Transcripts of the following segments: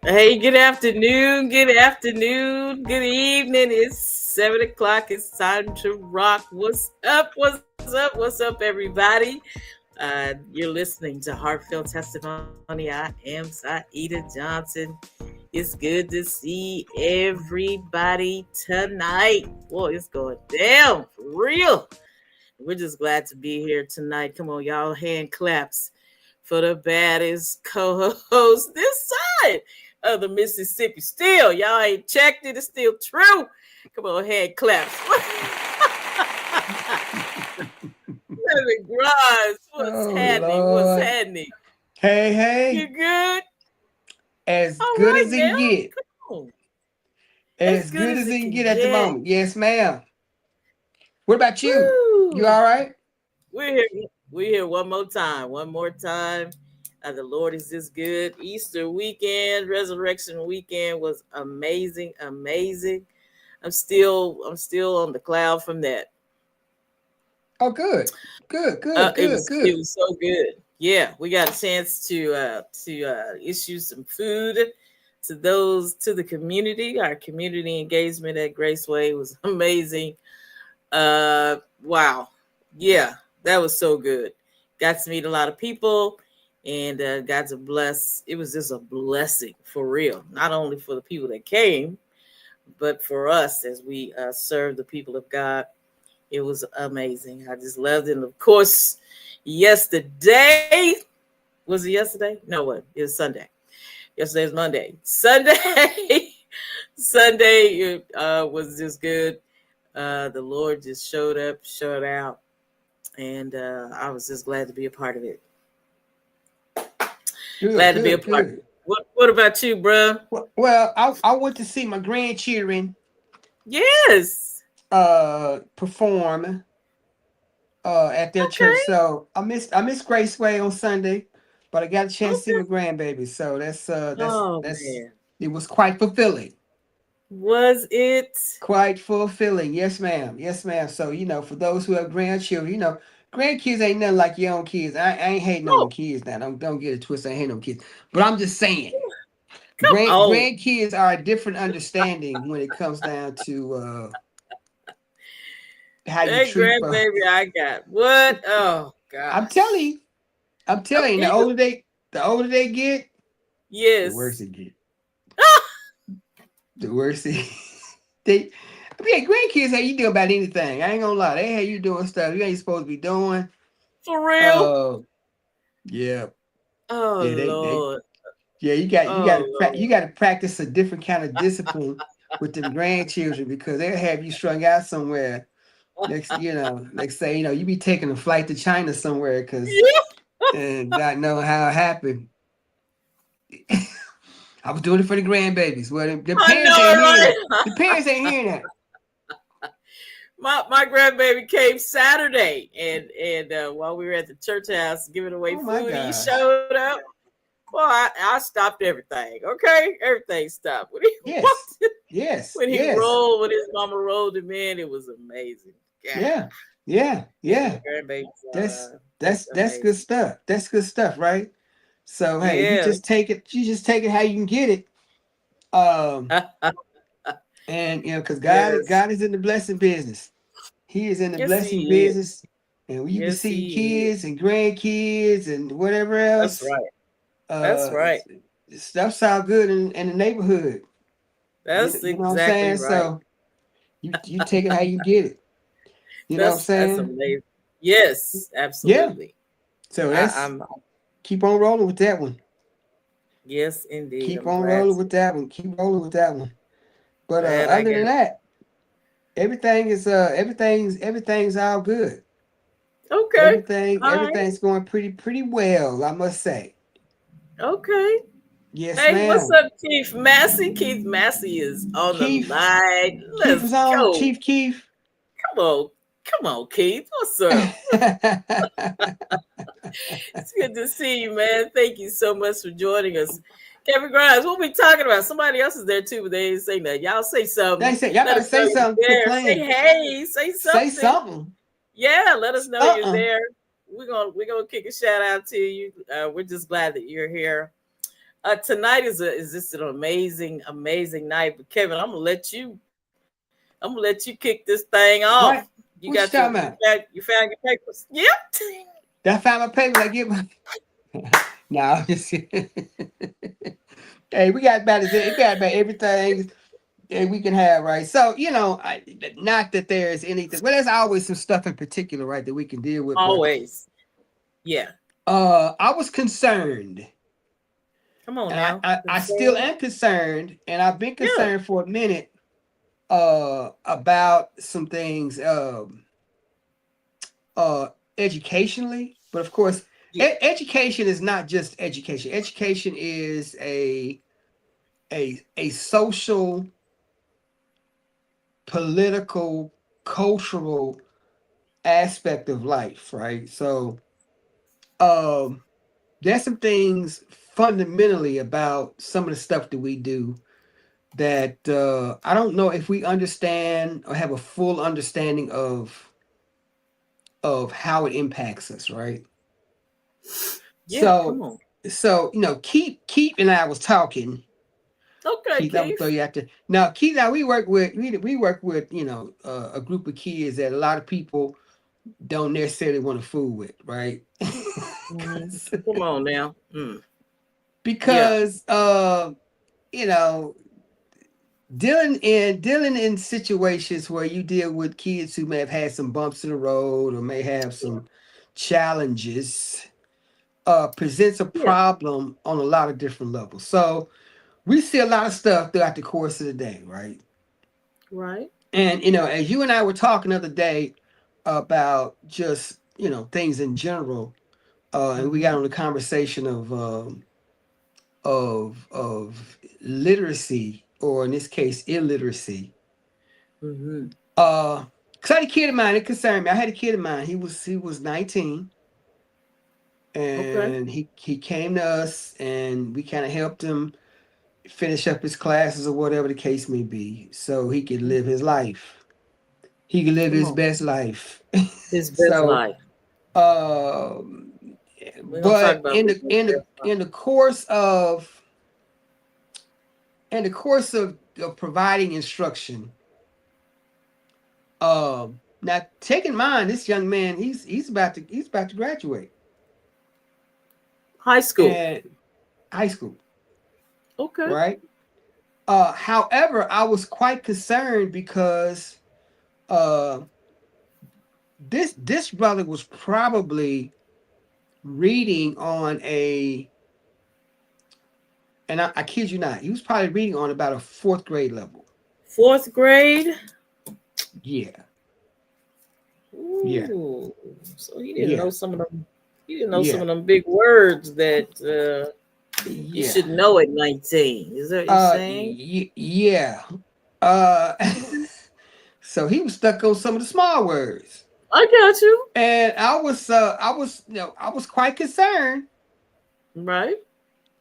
Hey, good afternoon, good evening. It's 7 o'clock. It's time to rock. What's up? What's up, everybody? You're listening to Heartfelt Testimony. I am Saida Johnson. It's good to see everybody tonight. Boy, it's going down for real. We're just glad to be here tonight. Come on, y'all, hand claps for the baddest co-host this side of the Mississippi. Still, y'all ain't checked it. It's still true. Come on, hand claps. Kevin Grimes, what's Oh happening? What's Lord. happening? Hey, You hey. good? As All good right as it now. can get. Come on. As As good good as as it it can can get at the get. moment. Yes, ma'am. What about you? You Woo! all right? We're here. We're here one more time. One more time. The Lord is just good. Easter weekend, Resurrection weekend was amazing, amazing. I'm still on the cloud from that. Oh, good. Good, good, It good, was it good. was so good. Yeah, we got a chance to issue some food to the community. Our community engagement at Graceway was amazing. Wow, yeah, that was so good. Got to meet a lot of people, and got to bless. It was just a blessing for real. Not only for the people that came, but for us as we serve the people of God. It was amazing. I just loved it. And of course, yesterday was it yesterday? No, what? It was Sunday. Yesterday was Monday. Sunday, Sunday was just good. The Lord just showed up, showed out, and I was just glad to be a part of it. Good, Glad to be a good, part of good. it. What about you, bruh? Well, I went to see my grandchildren Yes. perform at their church. Okay. So I missed Graceway on Sunday, but I got a chance to see my Okay. grandbaby. So Oh that's man. it was quite fulfilling. Was it? Quite fulfilling. Yes, ma'am. Yes, ma'am. So, for those who have grandchildren, grandkids ain't nothing like your own kids. I ain't hating on Oh, kids now. Don't get it twisted. I ain't hating on kids. But I'm just saying, come on. grandkids are a different understanding when it comes down to how you That treat. grandbaby I got. What? Oh I'm telling gosh. you, I'm Oh, telling you, can you? the older they get, the worse Yes. it get. The worse it they. I mean, grandkids how you do about anything. I ain't gonna lie. They have you doing stuff you ain't supposed to be doing. For real? Uh, yeah. Oh Yeah, they Lord. yeah, you got Oh to Lord. you got to practice a different kind of discipline with them grandchildren because they'll have you strung out somewhere. Next say, you be taking a flight to China somewhere because Yeah. and not know how it happened. I was doing it for the grandbabies. Well, the I parents ain't hearing know, that. The parents ain't hearing that. my grandbaby came Saturday, and while we were at the church house giving away Oh my food, he gosh. showed up. Well, I stopped everything. Okay, everything stopped when he Yes. walked, Yes. when he Yes. rolled, when his mama rolled him in. It was amazing. Yeah, Yeah. Yeah. yeah, Yeah. grandbabies That's are that's just that's good amazing. stuff. That's good stuff, right? So hey, Yeah. you just take it how you can get it. Um, and because Yes. God is in the blessing business. He is in the Yes, blessing he is. business. And when you can Yes, see your he is. kids and grandkids and whatever That's else, right. That's uh right. stuff sound good in the neighborhood. That's You know what I'm exactly saying? right. So you take it how you get it. You know what I'm That's saying? amazing. Yes, Yeah. absolutely. So I, that's I'm keep on rolling with that one. yes, indeed. Keep I'm on glad rolling to. with that one. Keep rolling with that one. But Glad I other got than it. that, everything's all good. Okay. All right. Everything's going pretty well, I must say. Okay. Yes, Hey, what's ma'am. up, Keith Massey? Keith Massey is on the Keith, line. Keith Let's is on. go. Chief Keith. Come on. Come on, Keith. What's up? It's good to see you, man. Thank you so much for joining us. Kevin Grimes, what we talking about? Somebody else is there too, but they ain't say nothing. Y'all say They something. said y'all Let gotta us know say something. you're Quit there. Say playing. hey. Say Say something. something. Yeah, let us know you're Uh-uh. there. We're gonna kick a shout out to you. We're just glad that you're here. Tonight is just an amazing, amazing night. But Kevin, I'm gonna let you kick this thing off. What? You What you got your talking about? you found your papers. Yep. That found my paper. I get my. No, I'm just hey, we got about everything that we can have, right? So not that there's anything. Well, there's always some stuff in particular, right, that we can deal with. But Always. Yeah. I was concerned, Come on and now. I still am concerned, and I've been Yeah. concerned for a minute about some things educationally. But of course, Yeah. education is not just education. Education is a social, political, cultural aspect of life, right? So there's some things fundamentally about some of the stuff that we do that I don't know if we understand or have a full understanding of how it impacts us, right? Yeah. Come So on. Keith and I was talking. Okay, Keith, I'm gonna throw Keith. you out there. Now, Keith, now we work with a group of kids that a lot of people don't necessarily want to fool with, right? Come on now. Yeah. Because you know, dealing in situations where you deal with kids who may have had some bumps in the road or may have some challenges presents a Yeah. problem on a lot of different levels. So we see a lot of stuff throughout the course of the day, right? Right. And as you and I were talking the other day about just things in general, and we got on the conversation of literacy, or in this case, illiteracy. Mm-hmm. Cause I had a kid of mine, it concerned me. I had a kid of mine. He was 19, Okay. and he came to us, and we kind of helped him finish up his classes or whatever the case may be, so he could live his life. He could live Come his on. best life. His best So, life. um, We're gonna talk but about his best life. in the course of providing instruction, now take in mind this young man, he's about to graduate High school. and high school, Okay. right? However, I was quite concerned because uh this brother was probably reading on I kid you not, he was probably reading on about a fourth grade level. Fourth grade. Yeah, yeah, Ooh. So he didn't yeah, know some of them. He didn't know some yeah, of them big words that you yeah. should know at 19. Is that what you're saying? Yeah. Uh, so he was stuck on some of the small words, I got you. and I was quite concerned Right.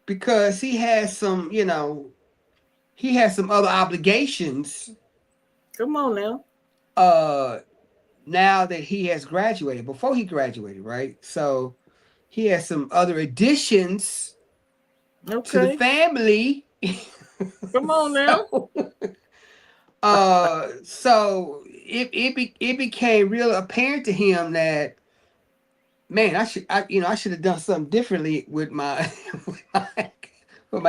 because he has some other obligations Come on now. uh now that he has graduated. Before he graduated, right? So he has some other additions to the Okay. family. Come on now. So, so it became real apparent to him that, man, I should have done something differently with my with my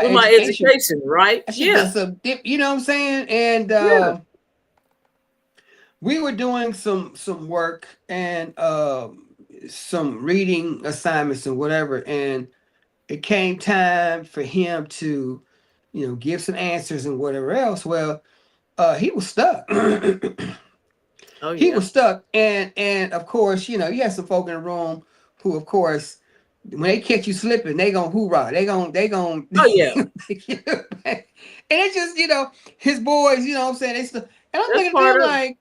With my education. education, right? I should have done Yeah. some you know what I'm saying? And Yeah. we were doing some work and some reading assignments and whatever, and it came time for him to give some answers and whatever else. Well, he was stuck. Oh He yeah. was stuck, and of course, you have some folk in the room who, of course, when they catch you slipping, they gonna hoorah. They gonna Oh yeah. and it's just his boys. You know what I'm saying? And I'm That's looking at part them of. like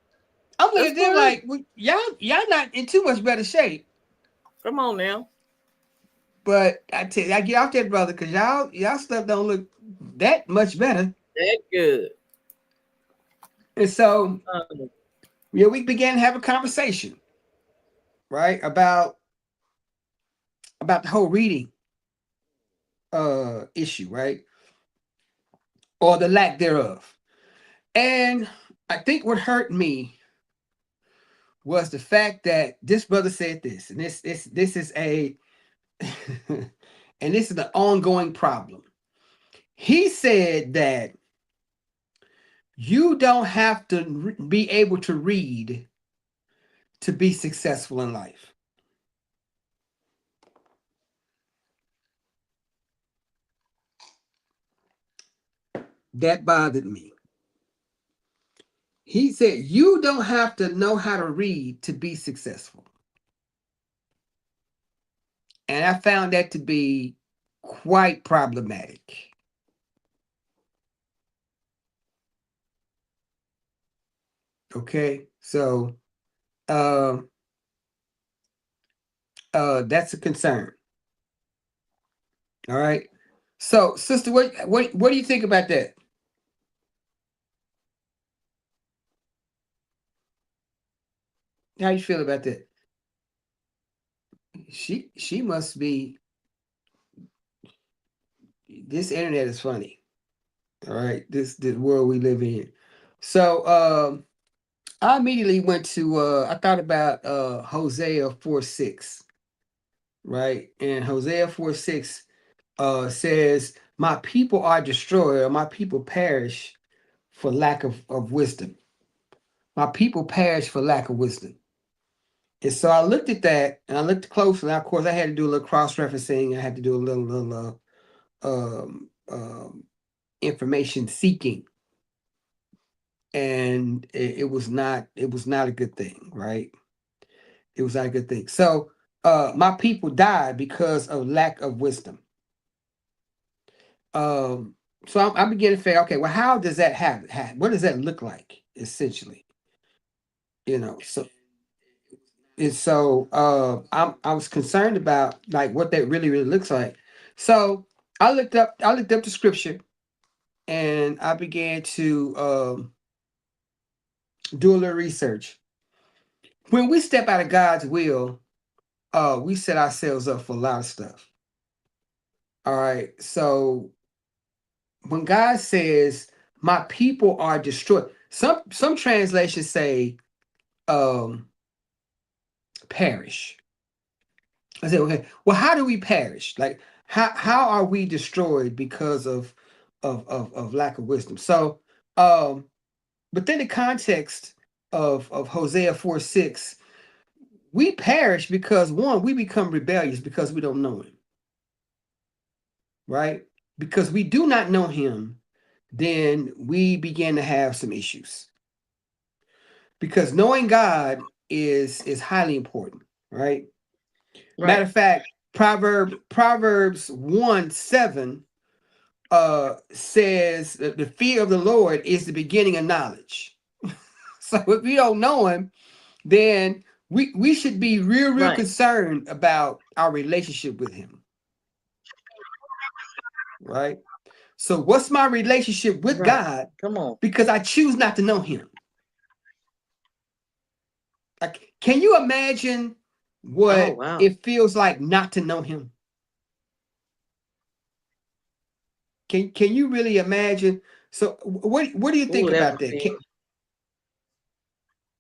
That's part of. well, y'all not in too much better shape. Come on now. But I tell you, I get out there, brother, because y'all stuff don't look that much better. That good. And so Um, we began to have a conversation, right, about the whole reading issue, right? Or the lack thereof. And I think what hurt me was the fact that this brother said this, and this is a and this is the ongoing problem. He said that you don't have to be able to read to be successful in life. That bothered me. He said you don't have to know how to read to be successful. And I found that to be quite problematic. Okay, so uh, that's a concern. All right. So, sister, what do you think about that? How you feel about that? She must be. This internet is funny. All right, this world we live in. So, I immediately went to. I thought about Hosea 4:6, right? And Hosea 4:6 says, "My people are destroyed, or my people perish for lack of wisdom. My people perish for lack of wisdom." And so I looked at that and I looked closely. Of course, I had to do a little cross referencing. I had to do a little information seeking, and it was not a good thing, right? It was not a good thing. So my people died because of lack of wisdom. So I began to figure, okay, well, how does that happen? What does that look like, essentially? So I was concerned about like what that really looks like. So I looked up the scripture and I began to do a little research. When we step out of God's will, we set ourselves up for a lot of stuff. All right. So when God says, "My people are destroyed," some translations say um perish. I said, okay, well, how do we perish? Like, how are we destroyed because of lack of wisdom? So, within the context of Hosea 4:6, we perish because one, we become rebellious because we don't know him, right? Because we do not know him, then we begin to have some issues. Because knowing God is highly important, right? Matter Right. of fact, Proverbs 1:7 says that the fear of the Lord is the beginning of knowledge. So if we don't know him, then we should be real Right. concerned about our relationship with him, right? So what's my relationship with Right. God? Come on. Because I choose not to know him. Like, can you imagine Oh, what wow. it feels like not to know him? Can you really imagine? So what do you think Ooh, that about must that? be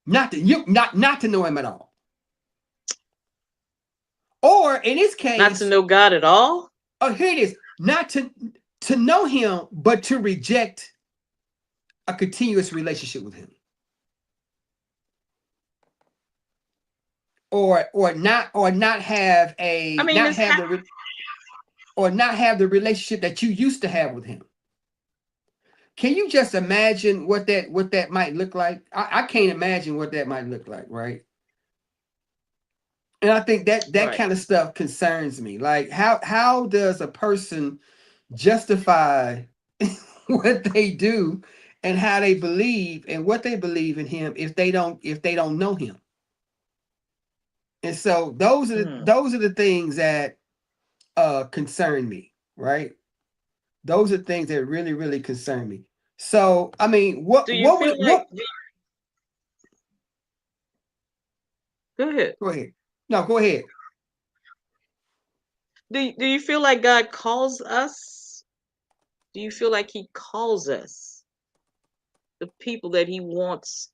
Not to know him at all. Or in this not to case, know God at all. oh, here it is, not to know him, but to reject a continuous relationship with him. Or not have I a mean, not it's have the or not have the relationship that you used to have with him. Can you just imagine what that might look like? I can't imagine what that might look like, right? And I think that right. kind of stuff concerns me. Like how does a person justify what they do and how they believe and what they believe in him if they don't know him? And so Hmm. those are the things that concern me, right? Those are things that really concern me. So I mean, Do you feel like? what Go ahead. go ahead. No, go ahead. Do you feel like God calls us? Do you feel like He calls us, the people that He wants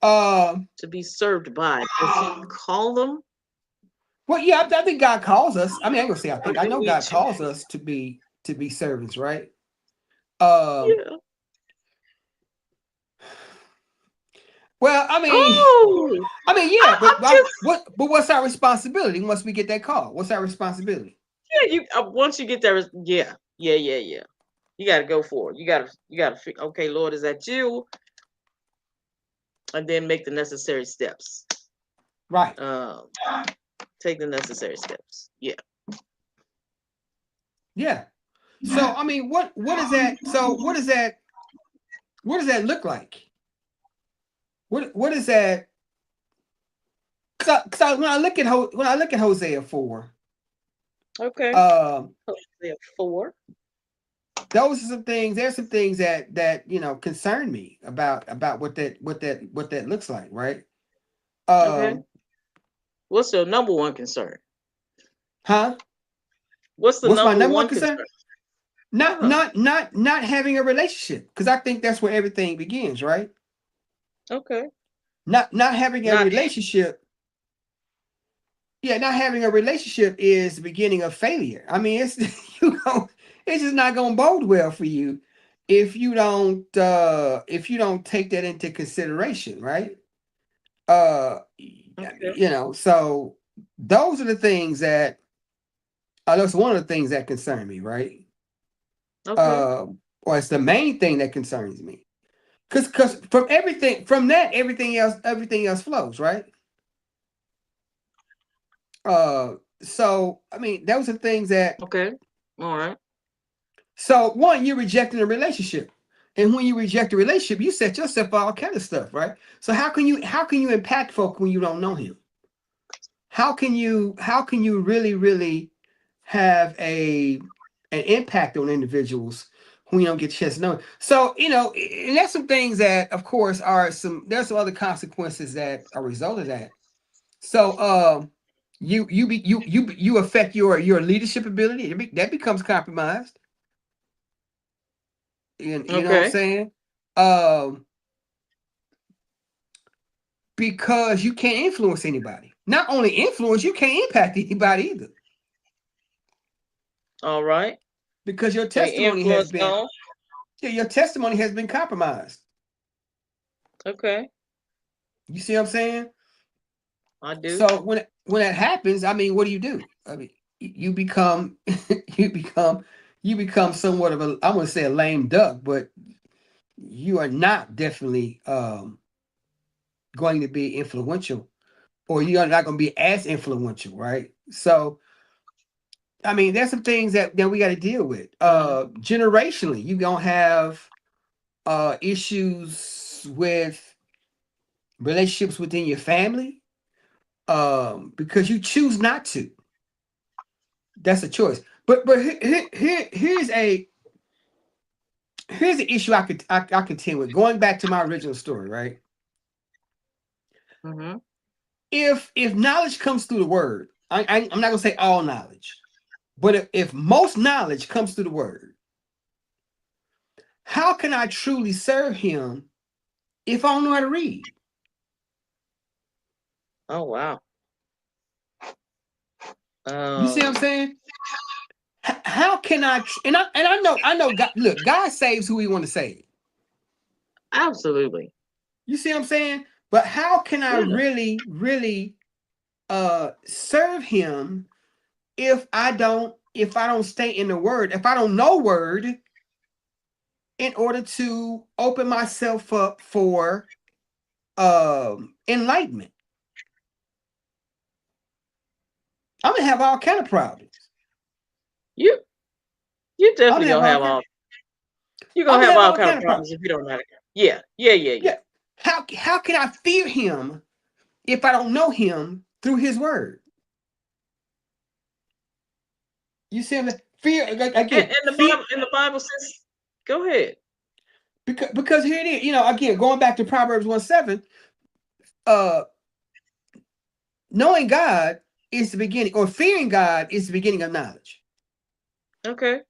Um, to be served by? Does He call them, well, yeah, I think God calls us. I mean, I ain't gonna say I or think. I do know we God choose? calls us to be servants, right? Um, Yeah. well, Oh, yeah, I'm just but what's our responsibility once we get that call? What's our responsibility? yeah. You once you get there, yeah, yeah, yeah, yeah. You got to go for it. You got to. Okay, Lord, is that you? And then make the necessary steps. Right. Um, take the necessary steps. Yeah. Yeah. So I mean, what is that? So what does that look like? What is that? Cause when I look at Hosea 4, Okay. um, Hosea 4. those are some things. There's some things that concern me about what that looks like, right? Okay. Um, What's your number one concern? huh? What's the What's my number number one one concern? concern? Not Yeah. not not not having a relationship, because I think that's where everything begins, right? Okay. Not having a Not relationship. Yeah, not having a relationship is the beginning of failure. I mean, it's it's just not gonna bode well for you if you don't take that into consideration, right? okay. So those are the things that that's one of the things that concern me, right? Okay. Uh, or it's the main thing that concerns me. Because from that, everything else flows, right? So I mean, those are things that. Okay. All right. So one, you're rejecting a relationship, and when you reject a relationship, you set yourself for all kind of stuff, right? So how can you impact folk when you don't know him? How can you really have an impact on individuals when you don't get a chance to know? So and that's some things that, of course, there's some other consequences that are a result of that. So you affect your leadership ability. That becomes compromised. You know what I'm Okay. saying? Um, because you can't influence anybody. Not only influence, you can't impact anybody either. All right. Because Can't influence no. your testimony has been compromised. Okay. You see what I'm saying? I do. So when that happens, I mean, what do? I mean, you become you become you become somewhat of a, I want to say, a lame duck, but you are not definitely going to be influential, or you're not going to be as influential, right? So I mean, there's some things that we got to deal with. Mhm. Generationally, you're gonna have issues with relationships within your family, because you choose not to. That's a choice. But here's the issue I contend with. Going back to my original story, right? Mhm. If knowledge comes through the word, I'm not gonna say all knowledge, but if most knowledge comes through the word, how can I truly serve him if I don't know how to read? Oh wow. You see what I'm Um. saying? How can and I know God, look, God saves who he want to save. Absolutely. You see what I'm saying? But how can I Yeah. really serve him if I don't stay in the word, if I don't know word, in order to open myself up for enlightenment? I'm gonna have all kind of problems. You you I'm definitely gonna have gonna all have kind all you're I'm gonna gonna have have all all kind kind of of problems. problems if you don't know how to. Yeah. Yeah. Yeah. Yeah. Yeah. How can I fear him if I don't know him through his word? You see what I'm saying? Fear, like, again, And fear, the Bible says, go ahead. because here it is. Again, going back to Proverbs 1:7, uh, knowing God. is the beginning, or fearing God is the beginning of knowledge. Okay.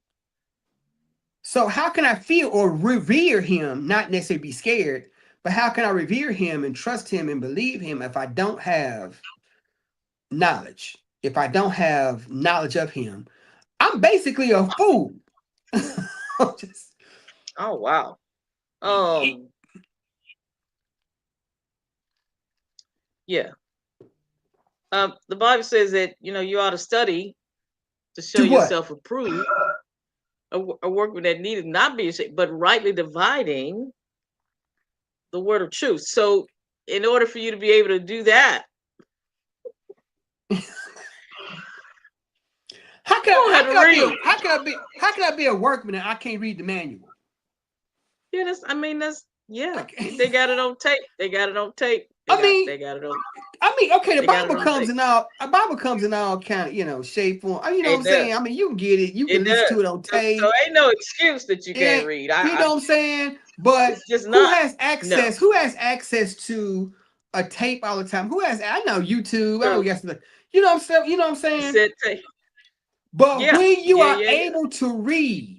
So how can I fear or revere him, not necessarily be scared, but how can I revere him and trust him and believe him if I don't have knowledge? If I don't have knowledge of him, I'm basically a fool. Just, Oh wow. Yeah. The Bible says that you ought to study to show do what? yourself approved, a workman that needed not be ashamed, but rightly dividing the word of truth. So, in order for you to be able to do that, How can you I, had to read. how can I be a workman and I can't read the manual? Yeah, they got it on tape. They got it on tape. They got it on. Okay, the They got it Bible on comes tape. in all kind of, shape, form. You know what I'm It does. saying? I mean, you can get it, you can It listen does. to it on tape. So ain't no excuse that you can't And read. you know what I'm saying? But It's just who not. has No. access? Who has access to a tape all the time? Who has? I know YouTube. I don't guess. You know what I'm saying? You know what I'm saying? Said tape. But Yeah. when you are Yeah. able to read,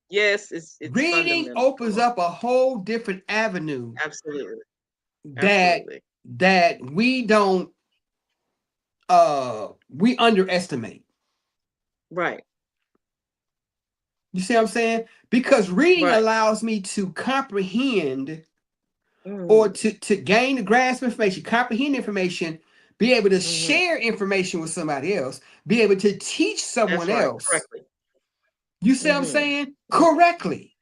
Yes, it's reading fundamental. opens up a whole different avenue Absolutely. that we don't we underestimate. Right. You see what I'm saying? Because reading Right. allows me to comprehend or to gain the grasp of information, comprehend information, be able to share information with somebody else, be able to teach someone That's right. else. Correctly. You see what I'm saying? Correctly.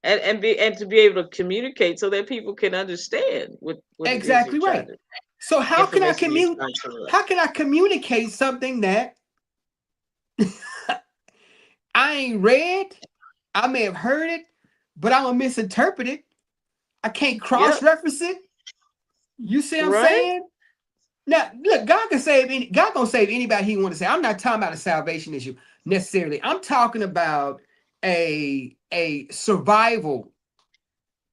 And to be able to communicate so that people can understand what Exactly right. So how can I communicate something that I ain't read? I may have heard it, but I'm gonna misinterpret it. I can't cross-reference it. You see what I'm saying? Now, look, God gonna save anybody he want to save. I'm not talking about a salvation issue necessarily. I'm talking about a survival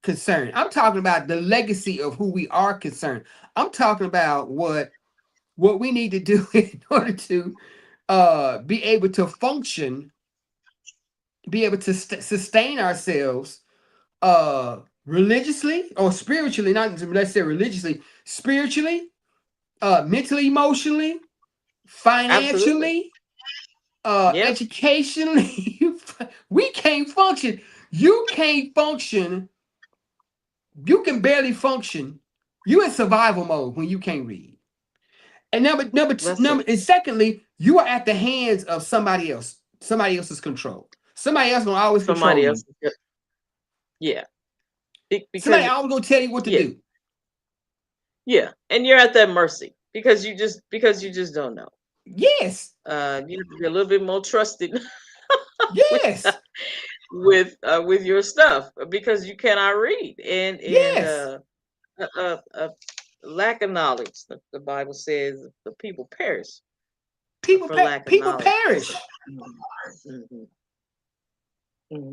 concern. I'm talking about the legacy of who we are concerned. I'm talking about what we need to do in order to be able to function, be able to sustain ourselves religiously or spiritually, not necessarily religiously, spiritually, mentally, emotionally, financially, educationally. We can't function. You can't function. You can barely function. You in survival mode when you can't read. And and secondly, you are at the hands of somebody else, somebody else's control. Somebody else gonna always control you. Yeah. Somebody always gonna tell you what to do. Yeah, and you're at their mercy because you just don't know. Yes. You have to be a little bit more trusted. Yes. with your stuff because you cannot read and yes. Lack of knowledge. The Bible says the people perish. People perish.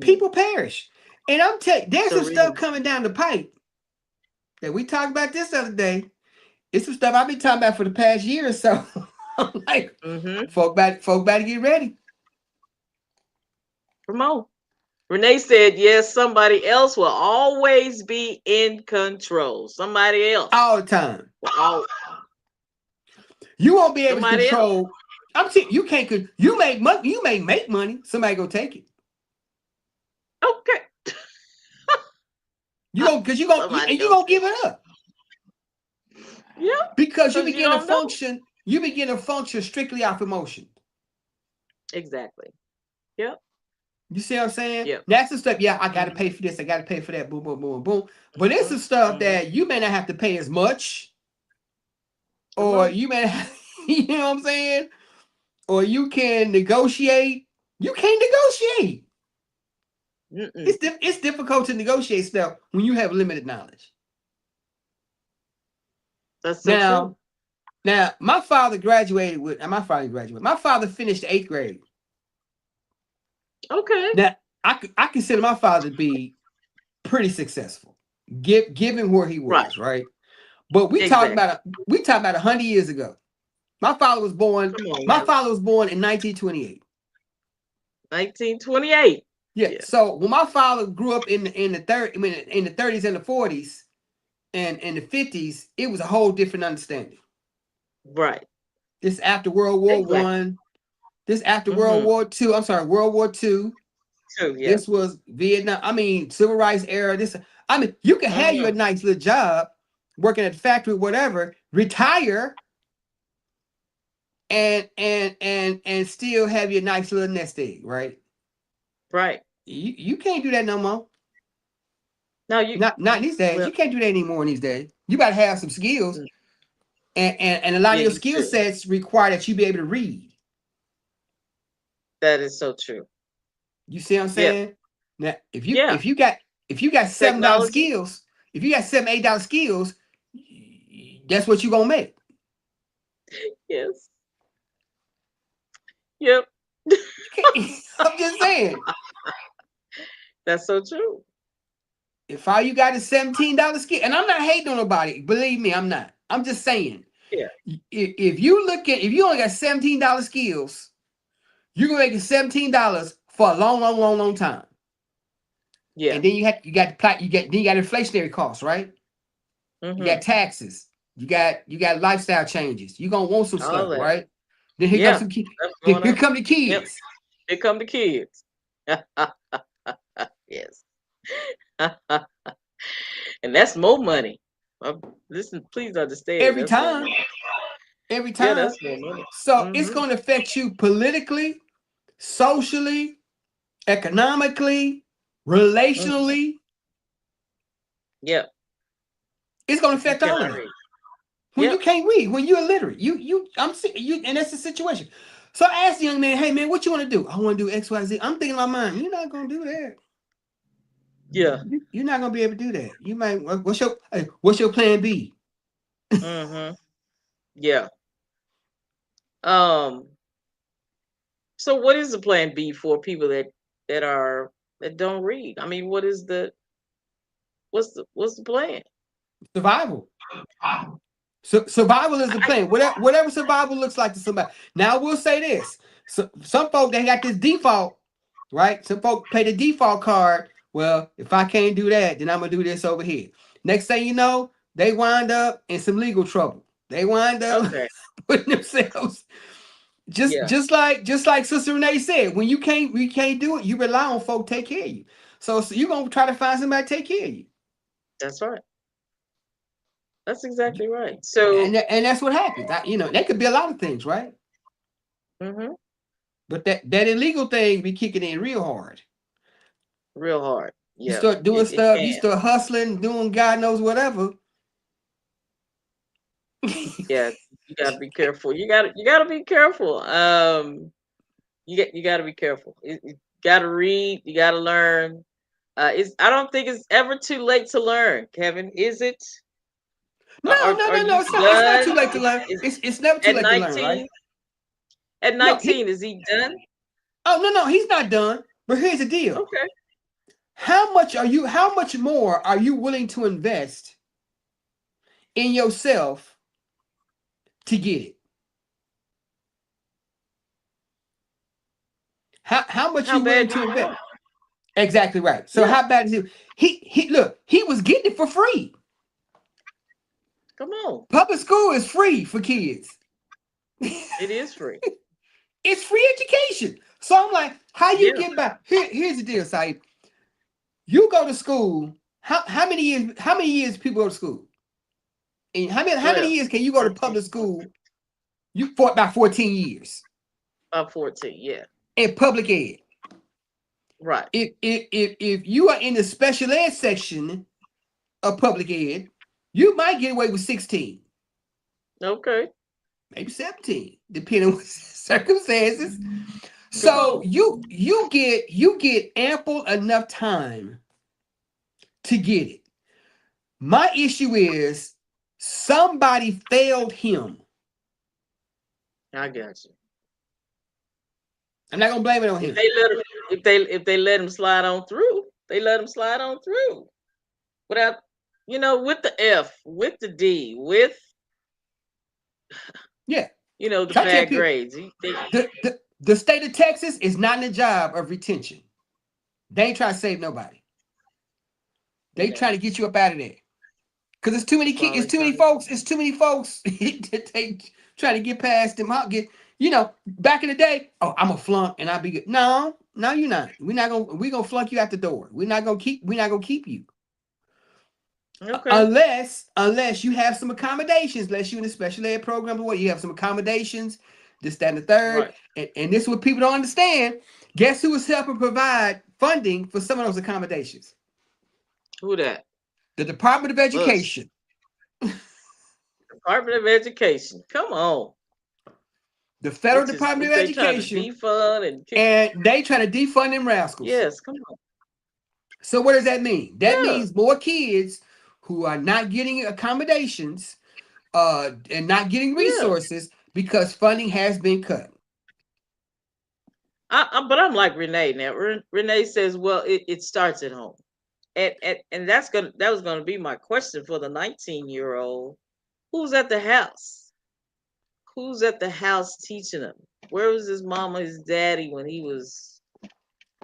People perish. And I'm telling you, there's some stuff coming down the pipe that we talked about this other day. It's some stuff I've been talking about for the past year or so. I'm like, folk better get ready. Come on. Renee said, yes, somebody else will always be in control. Somebody else. All the time. You won't be able to control. Else. I'm saying you can't. You make money. You may make money. Somebody go take it. Okay. You don't, because you gonna give it up. Yeah. Because you begin to function. You begin to function strictly off emotion. Exactly. Yep. You see what I'm saying? Yep. That's the stuff. Yeah, I got to pay for this. I got to pay for that. Boom, boom, boom, boom. But it's the stuff that you may not have to pay as much, or you may, you know what I'm saying? Or you can negotiate. You can't negotiate. It's difficult to negotiate stuff when you have limited knowledge. That's so true. Now, my father graduated with. My father finished 8th grade. Okay. Now, I consider my father to be pretty successful, given where he was, right? But we talked about 100 years ago. My father was born. Come on, My now. father was born in 1928. 1928. Yeah. Yeah. So when my father grew up in the 30s and the 40s and in the 50s, it was a whole different understanding. Right. This after World War Exactly. One. This after World Mm-hmm. War Two. I'm sorry, World War Two. Too. Yeah. This was Vietnam. I mean, civil rights era. This. I mean, you can have you a Mm-hmm. nice little job, working at the factory, whatever. Retire and still have your nice little nest egg, right? Right. You can't do that no more. Now you. Not these days. Well, You can't do that anymore in these days. You got to have some skills, mm, and a lot yeah, of your you skill do. sets require that you be able to read. That is so true. You see what I'm Yep. saying? Now, Yeah. if you got $7 Technology. skills, if you got $7, $8 skills, that's what you gonna make. Yes. Yep. You can't, I'm just saying. That's so true. If all you got is $17 skill, and I'm not hating on nobody, believe me, I'm not. I'm just saying. Yeah. If you only got $17 skills, you're gonna make $17 for a long, long, long, long time. Yeah. And then you got inflationary costs, right? You Mm-hmm. got taxes. You got lifestyle changes. You're gonna want some All stuff, that. right? Then here comes Yeah. some kids. That's Here, going here up. come the Yep. kids. Here come the kids. Yes. And that's more money. Listen, please understand. Every That's more time. money. Every Yeah, time. that's more money. So it's Mm-hmm. gonna affect you politically, socially, economically, Mm-hmm. relationally. Yeah. It's gonna If you affect all of cannot that. read. When you Yep. can't read, when you're illiterate, and that's the situation. So I asked the young man, "Hey man, what you want to do?" "I want to do X, Y, Z." I'm thinking in my mind, "You're not gonna do that. Yeah. You're not gonna be able to do that. You might. What's your plan B?" Mm-hmm. Yeah. Um. So what is the plan B for people that are that don't read? I mean, what's the plan? Survival. So survival is the I, plan. Whatever survival looks like to somebody. Now I will say this: so some folk they got this default, right? Some folk play the default card. Well, if I can't do that, then I'm gonna do this over here. Next thing you know, they wind up in some legal trouble. They wind up okay. putting themselves Yeah, just like Sister Renee said. When you can't do it, you rely on folk to take care of you. So you're gonna try to find somebody to take care of you, that's right. That's exactly right. So, and that's what happens. That could be a lot of things, right? hmm, But that illegal thing be kicking in real hard. real hard. You Yeah, start doing it stuff, you can. start hustling, doing God knows whatever. Yeah, you got to be careful. You got to be careful. You got to be careful. You got to read. You got to learn. I don't think it's ever too late to learn, Kevin. Is it? No, no, Are no, no. you It's not too done? late to learn. Is It's never too at late to learn, right? 19? At No, 19, is he done? no, he's not done. But here's the deal. Okay. How much more are you willing to invest in yourself to get it? How much How you willing bad do to you invest? want? Exactly right. So Yeah. how bad is it? He look, he was getting it for free. Come on. Public school is free for kids. It is free. It's free education. So I'm like, how you Yeah. get back? Here's the deal, Saeed. You go to school. How many years people go to school? And how many Well, years can you go to 13, public school? You for about 14 years about 14. Yeah. in public ed. Right. If you are in the special ed section of public ed, you might get away with 16, Okay. maybe 17, depending on circumstances. Come So on. you get ample enough time to get it. My issue is somebody failed him. I got you. I'm not gonna blame it on If him. they let him, if they let him slide on through, they let him slide on through without, with the F, with the D, with Yeah. the So I tell bad people, grades. the state of Texas is not in the job of retention. They ain't trying to save nobody. They trying to get you up out of there. Because it's too many That's kids, all it's they too many trying to. folks, it's too many folks that they trying to get past them. Back in the day, oh, I'm a flunk and I'll be good. No, no, you're not. We're gonna flunk you out the door. We're not gonna keep you. Okay. Unless you have some accommodations, unless you're in a special ed program or what, you have some accommodations, this, that, and the third. Right. And this is what people don't understand. Guess who is helping provide funding for some of those accommodations? Who that? The Department of Us. Education. Department of Education. Come on. The They Federal just Department of they trying to Education, defund and kick. and they trying to defund them rascals. Yes, come on. So what does that mean? That Yeah. means more kids who are not getting accommodations and not getting Yeah. resources because funding has been cut. But I'm like Renee now. Renee says, well, it starts at home. And that was gonna be my question for the 19-year-old. Who's at the house? Who's at the house teaching him? Where was his mama, his daddy when he was,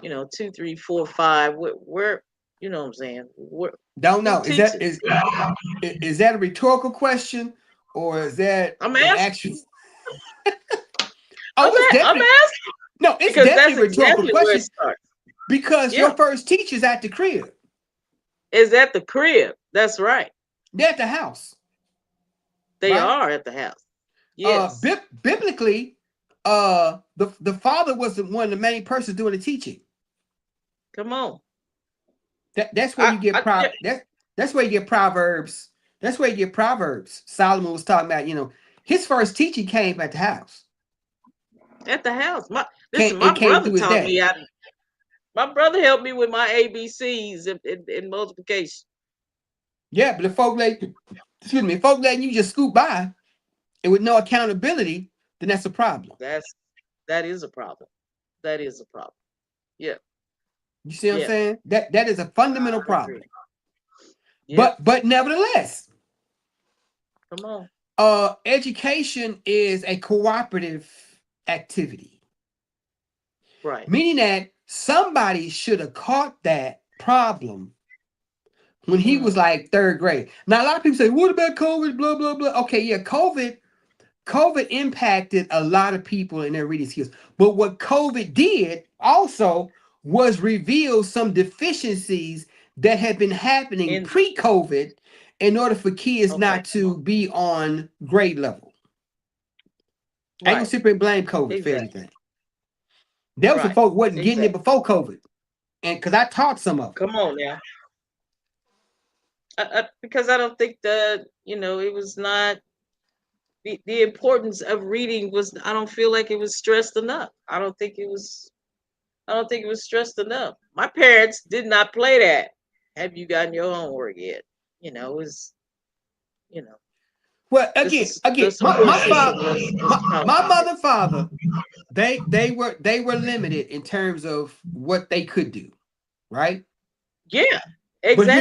2, 3, 4, 5? Where you know what I'm saying? Don't know. Who's teaching? Is that a rhetorical question or is that I'm an asking. actual? I'm, Oh, it's I'm definitely asking no. It's because that's definitely a rhetorical exactly where it question starts. because your Yeah, first teacher's at the crib. is at the crib. That's right. They're at the house, They right? are at the house. Yes. Biblically, the father was one of the main persons doing the teaching. Come on. That's where you get Yeah, that's where you get Proverbs. That's where you get Proverbs. Solomon was talking about, his first teaching came at the house. at the house. It My came brother through his taught dad. me. My brother helped me with my ABCs in multiplication. Yeah, but if folk letting you just scoot by and with no accountability, then that's a problem. That is a problem. That is a problem. Yeah. You see what I'm Yeah. saying? That is a fundamental I agree. problem. Yeah. But nevertheless, Come on. education is a cooperative activity. Right. Meaning that somebody should have caught that problem when he was like third grade. Now, a lot of people say, what about COVID? Blah, blah, blah. Okay, yeah, COVID impacted a lot of people in their reading skills. But what COVID did also was reveal some deficiencies that had been happening pre-COVID in order for kids not to be on grade level. I ain't gonna sit here and blame COVID for anything. There was some folk wasn't getting it before COVID. And because I taught some of them. Come on now. Because I don't think that, it was not the importance of reading was, I don't feel like it was stressed enough. I don't think it was stressed enough. My parents did not play that. Have you gotten your homework yet? It was, Well, again, my mother and father, they were limited in terms of what they could do, right? Yeah, exactly. But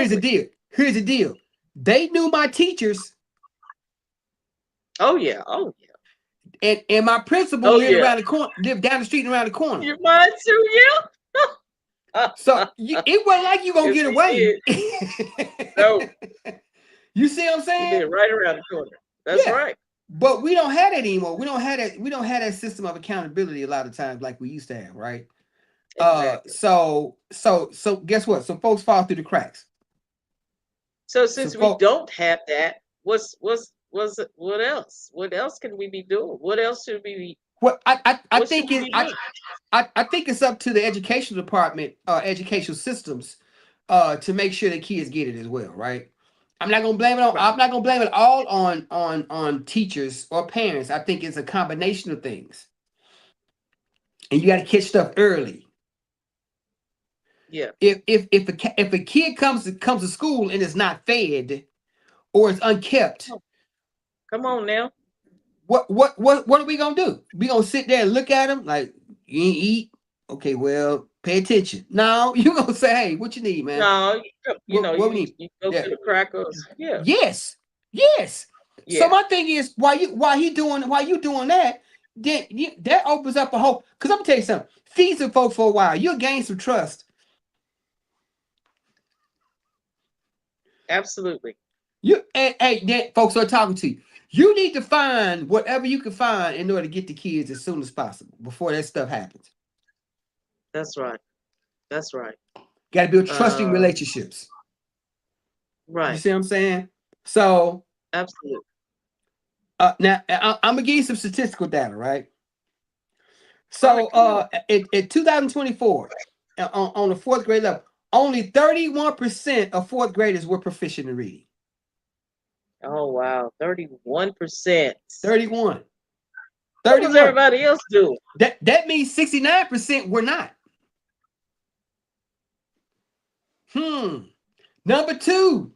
here's the deal. They knew my teachers. Oh yeah. And my principal lived around the corner, lived down the street and around the corner. Your mine too, yeah. So it wasn't like you gonna get away. No. You see what I'm saying? He did right around the corner. That's right. But we don't have that anymore. We don't have that system of accountability a lot of times like we used to have, right? Exactly. So guess what? So folks fall through the cracks. So since we don't have that, what else? What else can we be doing? What else should we be? Well, I think it's up to the education department, educational systems, to make sure that kids get it as well, right? I'm not gonna blame it on. I'm not gonna blame it all on teachers or parents. I think it's a combination of things, and you got to catch stuff early. Yeah. If a kid comes to school and is not fed or it's unkept, come on now. What are we gonna do? We gonna sit there and look at them like you ain't eat? Okay, well, pay attention. No, you gonna say, hey, what you need, man? No, what we need? You go to the crackers. Yeah. Yes. So Yeah, my thing is, while you doing that, then that opens up a whole. Because I'm gonna tell you something. Feed some folks for a while. You'll gain some trust. absolutely. Then folks are talking to you. You need to find whatever you can find in order to get the kids as soon as possible before that stuff happens. That's right. That's right. Got to build trusting Uh, relationships. You right. see what I'm saying? So Absolutely. now I'm gonna give you some statistical data, right? All right, So come on. in 2024, on the fourth grade level, only 31% of fourth graders were proficient in reading. Oh wow, 31%. 31. What was 31. everybody else doing? That means 69% were not. Number two,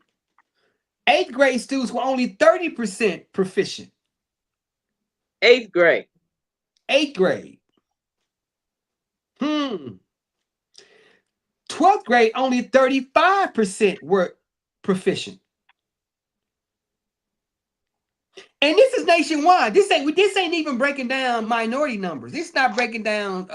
eighth grade students were only 30% proficient. Eighth grade. Eighth grade. 12th grade, only 35% were proficient. And this is nationwide. This ain't even breaking down minority numbers. It's not breaking down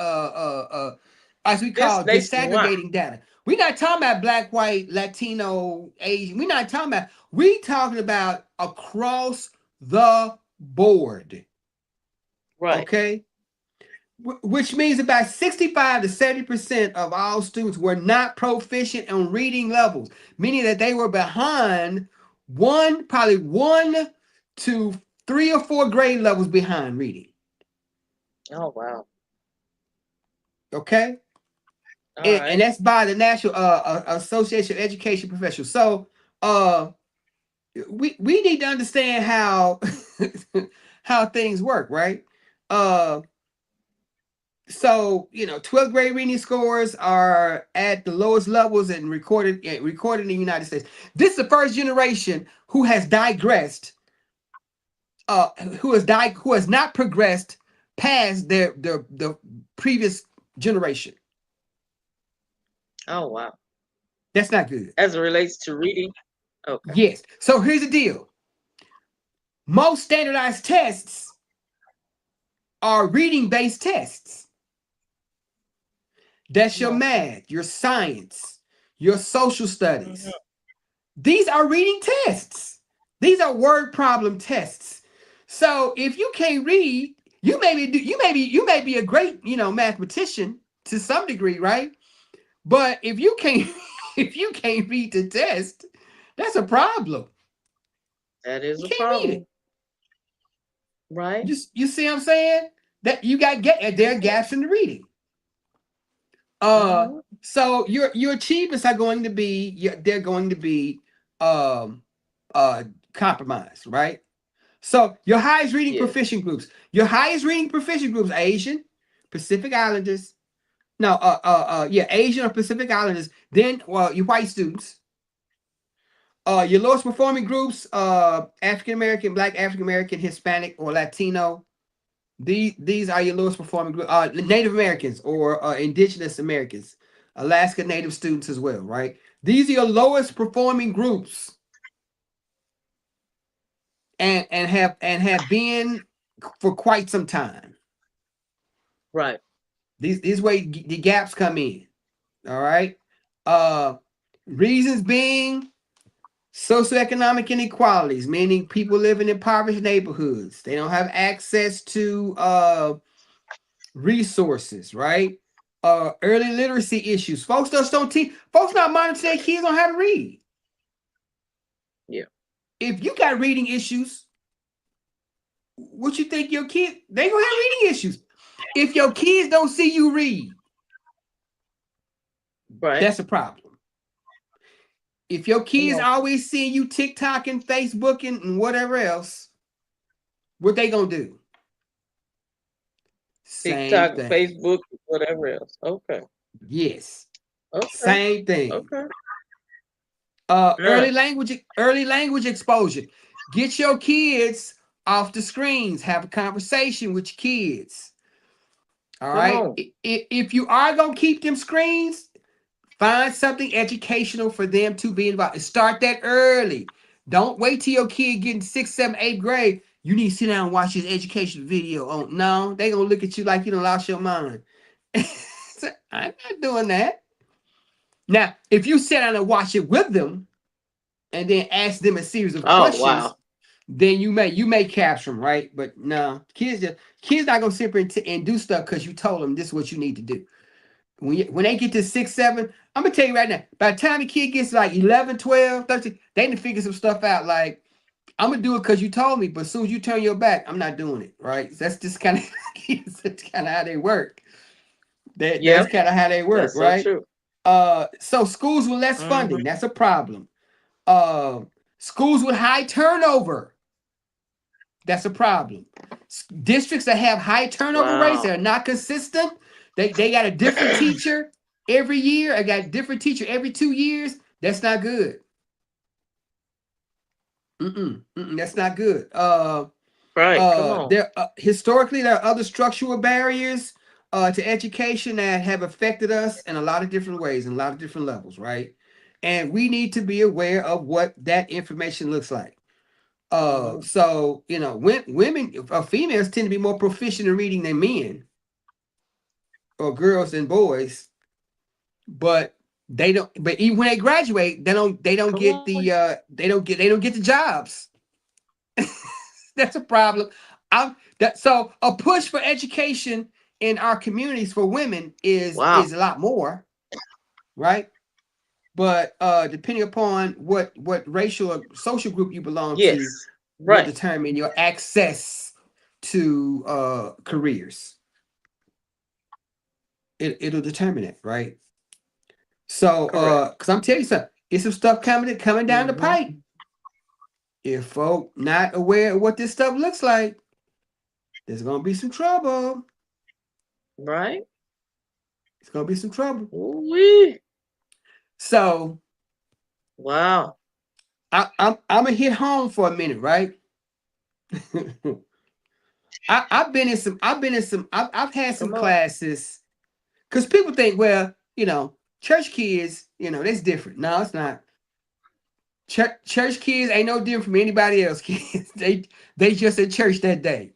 as we This call nationwide. disaggregating data. We're not talking about black, white, Latino, Asian. We're not talking about, we talking about across the board. Right. Okay. Which means about 65 to 70% of all students were not proficient on reading levels, meaning that they were behind probably 1 to 3 or 4 grade levels behind reading. Oh wow. Okay. All And right. that's by the National Association of Education Professionals. So we need to understand how how things work, right? So 12th grade reading scores are at the lowest levels and recorded in the United States. This is the first generation who has digressed, who has not progressed past the previous generation. Oh wow. That's not good. As it relates to reading. Okay. Yes. So here's the deal. Most standardized tests are reading-based tests. That's your math, your science, your social studies. These are reading tests. These are word problem tests. So if you can't read, you may be a great, mathematician to some degree, right? But if you can't if you can't read the test, that's a problem. That is You a can't read problem. it. Right. You see what I'm saying? That you got there are gaps in the reading. Mm-hmm. So your achievements are going to be they're going to be um compromised, right? So your highest reading Yes. proficient groups, Asian, Pacific Islanders, Asian or Pacific Islanders, then your white students. Your lowest performing groups, African American, Black, African American, Hispanic, or Latino. These are your lowest performing group. Native Americans or Indigenous Americans, Alaska Native students as well, right? These are your lowest performing groups, and have been for quite some time. Right. These way the gaps come in. All right. Reasons being socioeconomic inequalities, meaning people living in impoverished neighborhoods. They don't have access to resources, right? Early literacy issues. Folks don't teach. Folks not monitoring their kids on how to read. Yeah. If you got reading issues, what you think your kid? They gonna have reading issues. If your kids don't see you read, Right. that's a problem. If your kids always seeing you TikTok and Facebook and whatever else, what they gonna do? Same TikTok, thing. Facebook, whatever else. Okay. Yes. Okay. Same thing. Okay. Early language exposure. Get your kids off the screens. Have a conversation with your kids. All Come right. on. If you are gonna keep them screens, find something educational for them to be involved. Start that early. Don't wait till your kid get in 6th, 7th, 8th grade. You need to sit down and watch this education video. Oh no, they gonna look at you like you done lost your mind. So, I'm not doing that. Now, if you sit down and watch it with them and then ask them a series of Oh questions, wow. then you may capture them, right? But no, kids not gonna sit there and do stuff because you told them this is what you need to do. When they get to 6, 7, I'm gonna tell you right now, by the time the kid gets like 11, 12, 13, they need to figure some stuff out. Like, I'm gonna do it because you told me, but as soon as you turn your back, I'm not doing it. Right? That's just kind of that's kind of how they work. That's Yeah, kind of how they work, that's so right? true. So schools with less Hmm. funding, that's a problem. Uh, Schools with high turnover, that's a problem. Districts that have high turnover rates Wow. that are not consistent, they got a different teacher every year. I got a different teacher every 2 years. That's not good. That's not good. Right. Come on. There historically there are other structural barriers to education that have affected us in a lot of different ways and a lot of different levels, right? And we need to be aware of what that information looks like. Hmm. So women or females tend to be more proficient in reading than men or girls than boys, but they don't. But even when they graduate, they don't Come get on. the jobs. That's a problem. So a push for education in our communities for women is Wow. a lot more, right? But depending upon what racial or social group you belong to, Yes. will Right. determine your access to careers. It'll determine it, right? So Correct. because I'm telling you something, it's some stuff coming down the Hmm. pipe. If folk not aware of what this stuff looks like, there's gonna be some trouble. Right. It's gonna be some trouble. Ooh-wee. So Wow. I'm gonna hit home for a minute, right? I've had some Come on. classes because people think, well, church kids, that's different. No, it's not. Church kids ain't no different from anybody else kids. They just at church that day.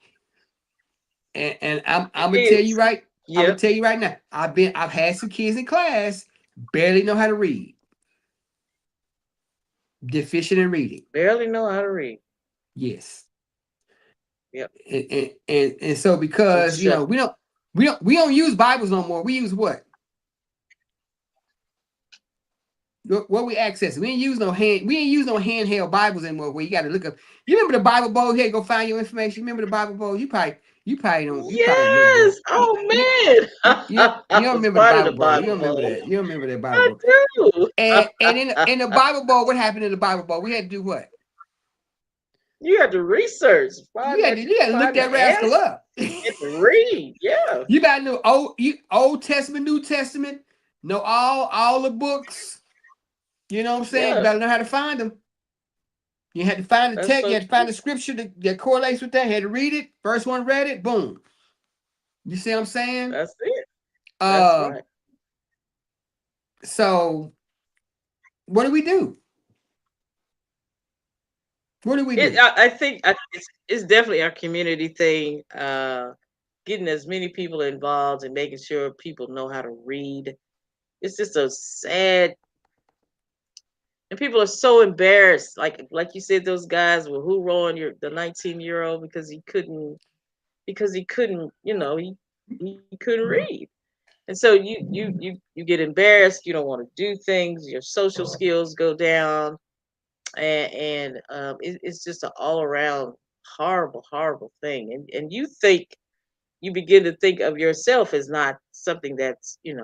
And I'm gonna tell you It's right, I'm gonna yep. tell you right now. I've had some kids in class barely know how to read, deficient in reading. Barely know how to read. Yes. Yep. And so because Just shuffle. we don't use Bibles no more. We use what we access. We ain't use no handheld Bibles anymore where you got to look up. You remember the Bible Bowl? You had to go find your information. Remember the Bible Bowl? You probably don't remember that. Yes. Oh man. You I don't was remember the part of the Bible Bowl. You Bible don't remember Bowl. that. You don't remember that Bible I Bowl. do. And in the Bible Bowl, what happened in the Bible Bowl? We had to do what? You had to research, You had to look find that the rascal answer, up. and to read. Yeah. You got to know Old Testament, New Testament, know all the books. You know what I'm saying? You Yeah. better know how to find them. You had to find the That's text. You so had to find true. the scripture that correlates with that. You had to read it. First one read it. Boom. You see what I'm saying? That's it. That's Uh, right. so what do we do? What do we do? I think it's definitely our community thing. Getting as many people involved and making sure people know how to read. It's just so sad, and people are so embarrassed. Like you said, those guys were hoorahing the 19-year-old because he couldn't, he couldn't read. And so you get embarrassed. You don't want to do things. Your social skills go down, and it's just an all around horrible, horrible thing. And you begin to think of yourself as not something that's you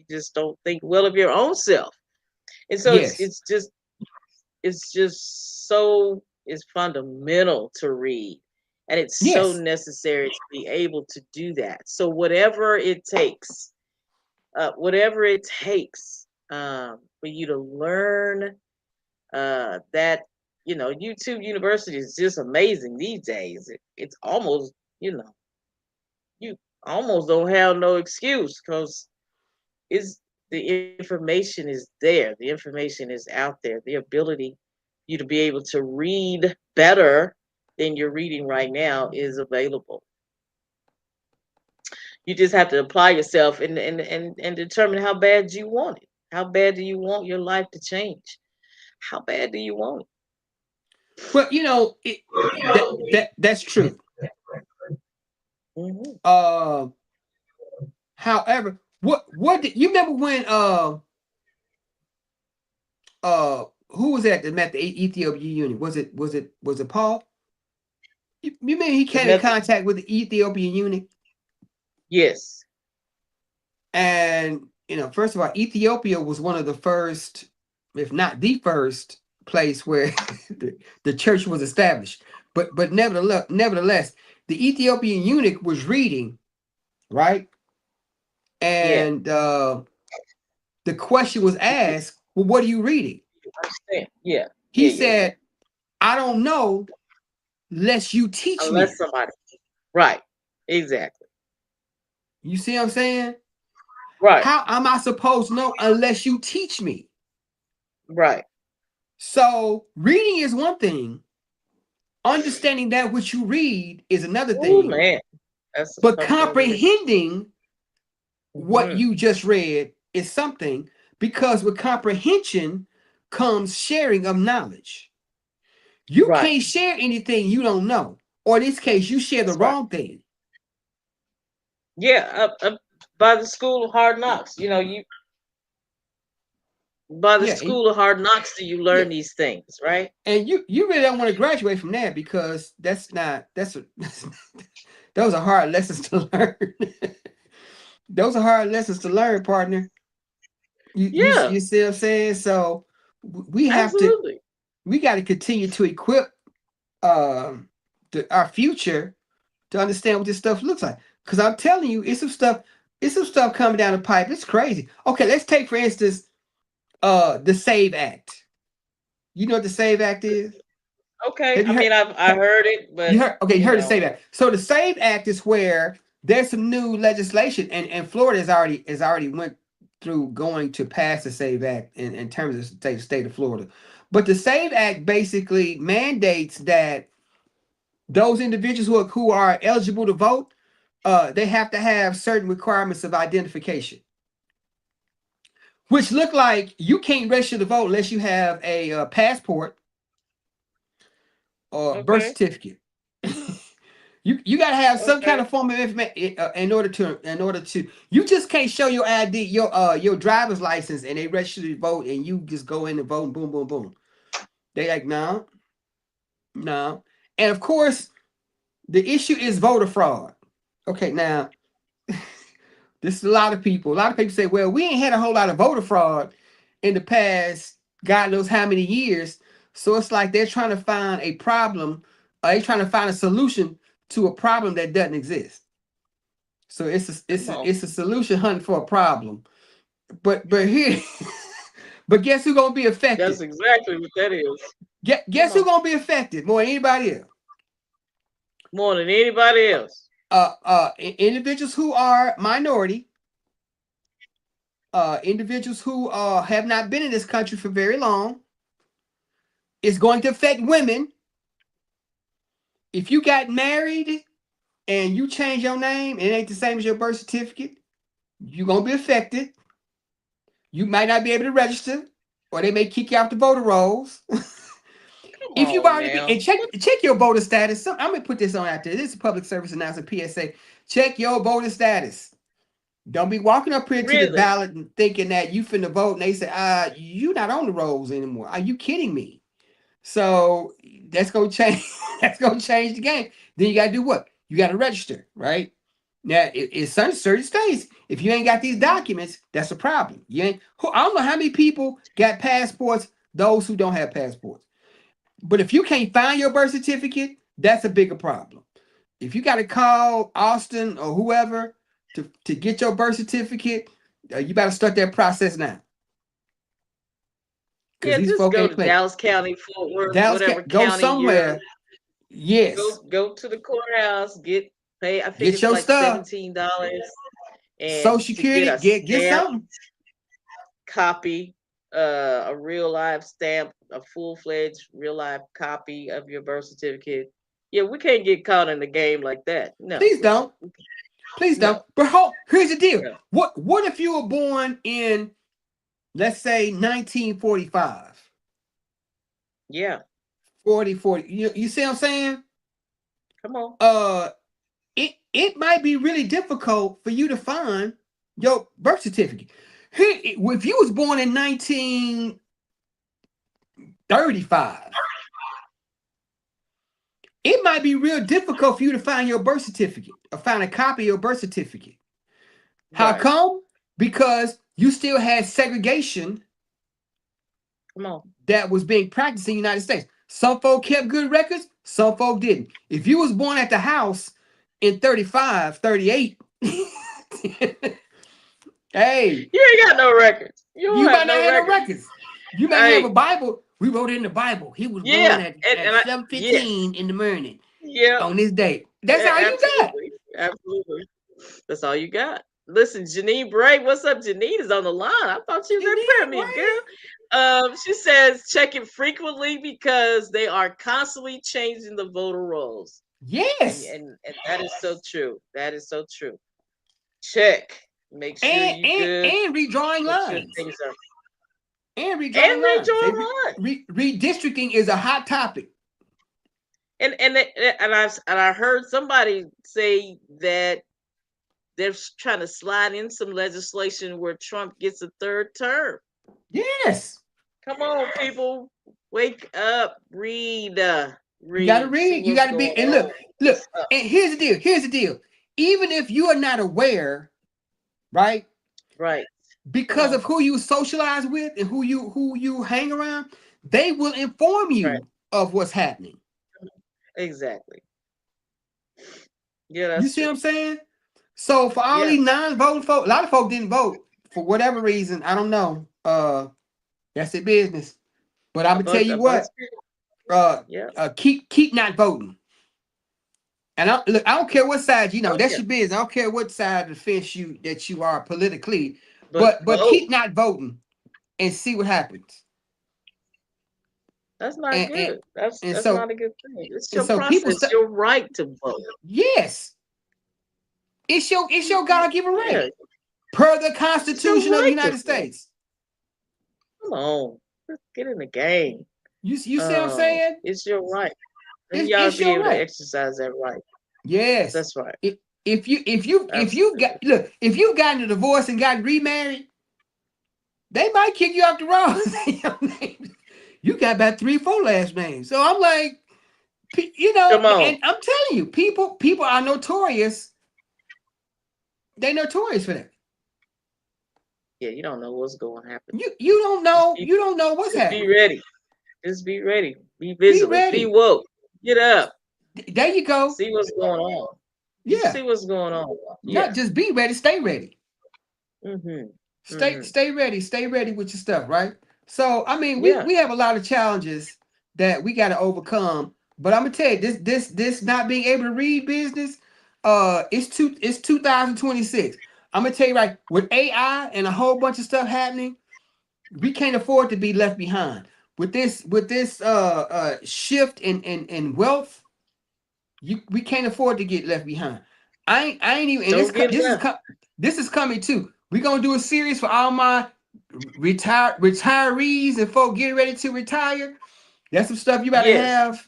just don't think well of your own self. And so Yes. it's fundamental to read, and it's so Yes. necessary to be able to do that. So whatever it takes for you to learn that YouTube University is just amazing these days. It's almost you almost don't have no excuse because is the information is there. The information is out there. The ability you to be able to read better than you're reading right now is available. You just have to apply yourself and determine how bad you want it. How bad do you want your life to change? How bad do you want Well, that's true. it? Uh, However, what did you remember when who was that met the Ethiopian Union? Was it Paul? You mean he The came in method, contact with the Ethiopian Union? yes, And first of all, Ethiopia was one of the first, if not the first, place where the church was established. But nevertheless, the Ethiopian eunuch was reading, right? yeah, And the question was asked, well, what are you reading? understand, yeah, He yeah. said, I don't know unless you teach Unless me. somebody, right, exactly, You see what I'm saying? right, How am I supposed to know unless you teach me? right. So reading is one thing. Understanding that which you read is another Oh thing. man, that's But something over there. comprehending what Hmm. you just read is something, because with comprehension comes sharing of knowledge. You Right, can't share anything you don't know. Or in this case, you share the that's right. wrong thing. Yeah, by the school of hard knocks. You by the Yeah, school of hard knocks do you yeah. learn these things, right? And you really don't want to graduate from that, because those are hard lessons to learn. Those are hard lessons to learn, partner. Yeah, You see what I'm saying? So we have to absolutely. we got to continue to equip our future to understand what this stuff looks like. Because I'm telling you, it's some stuff coming down the pipe. It's crazy. Okay, let's take for instance the Save Act. You know what the Save Act is? Okay, Have I you heard? mean I heard it, You but heard? Okay, you you heard the know, Save Act. So the Save Act is where there's some new legislation, and Florida has already went through going to pass the Save Act in terms of the state of Florida. But the Save Act basically mandates that those individuals who are eligible to vote, they have to have certain requirements of identification, which look like you can't register to vote unless you have a passport or birth okay, certificate. You got to have some kind okay. of form of information in order to you just can't show your ID, your driver's license, and they register to vote, and you just go in and vote and boom boom boom. They like, no, no. And of course the issue is voter fraud. Okay, now this is a lot of people. A lot of people say, well, we ain't had a whole lot of voter fraud in the past, God knows how many years. So it's like they're trying to find a problem, or they're trying to find a solution to a problem that doesn't exist. So it's a, it's Come a, on. it's a solution hunting for a problem. But here, but guess who's gonna be That's affected? exactly what that is. Guess Come who's on. gonna be affected more than anybody else? More than anybody else. Individuals who are minority, individuals who have not been in this country for very long. It's going to affect women. If you got married and you change your name and it ain't the same as your birth certificate, you're gonna be affected. You might not be able to register, or they may kick you off the voter rolls. Come If you've on already been, now. and check your voter status. I'm gonna put this on after this is a public service announcement, PSA. Check your voter status. Don't be walking up here to the Really? ballot and thinking that you finna vote, and they say, you not on the rolls anymore. Are you kidding me? So that's gonna change. That's gonna change the game. Then you gotta do what? You gotta register, right? Now, in certain states, if you ain't got these documents, that's a problem. You ain't. I don't know how many people got passports. Those who don't have passports. But if you can't find your birth certificate, that's a bigger problem. If you got to call Austin or whoever to get your birth certificate, you better start that process now, because Yeah, these just folk go ain't to playing. Dallas County, Fort Worth, Dallas, whatever go county you're. somewhere. Yes, Go to the courthouse. Pay. I think get it's your like stuff. $17, Social and to get Security, a get stamped something. copy a real life stamp, a full fledged real life copy of your birth certificate. Yeah, we can't get caught in the game like that. No, Please don't. Please don't. no, But here's the deal. no. What if you were born in, let's say, 1945? Yeah, 40. You see what I'm saying? come on. It might be really difficult for you to find your birth certificate. If you was born in 1935, it might be real difficult for you to find your birth certificate or find a copy of your birth certificate. How Right. come? Because you still had segregation. Come on. That was being practiced in the United States. Some folk kept good records, some folk didn't. If you was born at the house in 35, 38, hey, You ain't got no records. You don't you have might not no have no records. records. You might have a Hey, Bible. We wrote it in the Bible. He was born yeah, at and I, yeah, 7:15 in the morning yeah, on this date. That's all you got. absolutely, absolutely. That's all you got. Listen, Janine Bray, what's up? Janine is on the line. I thought she was You at need prayer it, meeting, right? girl. She says check it frequently because they are constantly changing the voter rolls. Yes. And that is so true. That is so true. Check. Make sure you good. And redrawing Make sure lines. things are And and redrawing lines. rejoin line. Redistricting is a hot topic. And I heard somebody say that they're trying to slide in some legislation where Trump gets a third term. Yes. Come on, people, wake up, read, You got to see read. You what's got to be. going And on. look. And here's the deal. Here's the deal. Even if you are not aware, right? Right. Because of who you socialize with and who you hang around, they will inform you Right. of what's happening. Exactly. Yeah, You that's see true. what I'm saying? So for all Yeah. these non-voting folks, a lot of folks didn't vote for whatever reason. I don't know. That's their business. But I'm gonna tell you what. Yeah. Keep not voting. And I don't care what side, Oh, that's yeah. your business. I don't care what side of the fence you are politically, But but keep not voting and see what happens. that's not And good. That's so not a good thing. It's and your so people process, your right to vote. yes, it's your God-given Yeah, right per the it's your Constitution of the right to United vote. States. Come on, let's get in the game. You see what I'm saying? It's your right, and you ought It's to be your able to right. exercise that right. Yes. That's right. If you've gotten a divorce and got remarried, they might kick you off the road. You got about 3-4 last names. So I'm like, Come on. and I'm telling you, people are notorious. They're notorious for that. Yeah, you don't know what's going to happen. You don't know what's happening. Be ready. Just be ready. Be vigilant. Be ready. Be woke. Get up. There you go. See what's going on. Yeah. See what's going on. Not just be ready, stay ready. Mm-hmm. Stay ready. Stay ready with your stuff, right? So I mean, we have a lot of challenges that we got to overcome. But I'm gonna tell you, this not being able to read business, it's 2026. I'm gonna tell you right, with AI and a whole bunch of stuff happening, we can't afford to be left behind. With this shift in wealth, we can't afford to get left behind. I ain't even. And this is coming too. We're gonna do a series for all my retirees and folk getting ready to retire. That's some stuff you better have.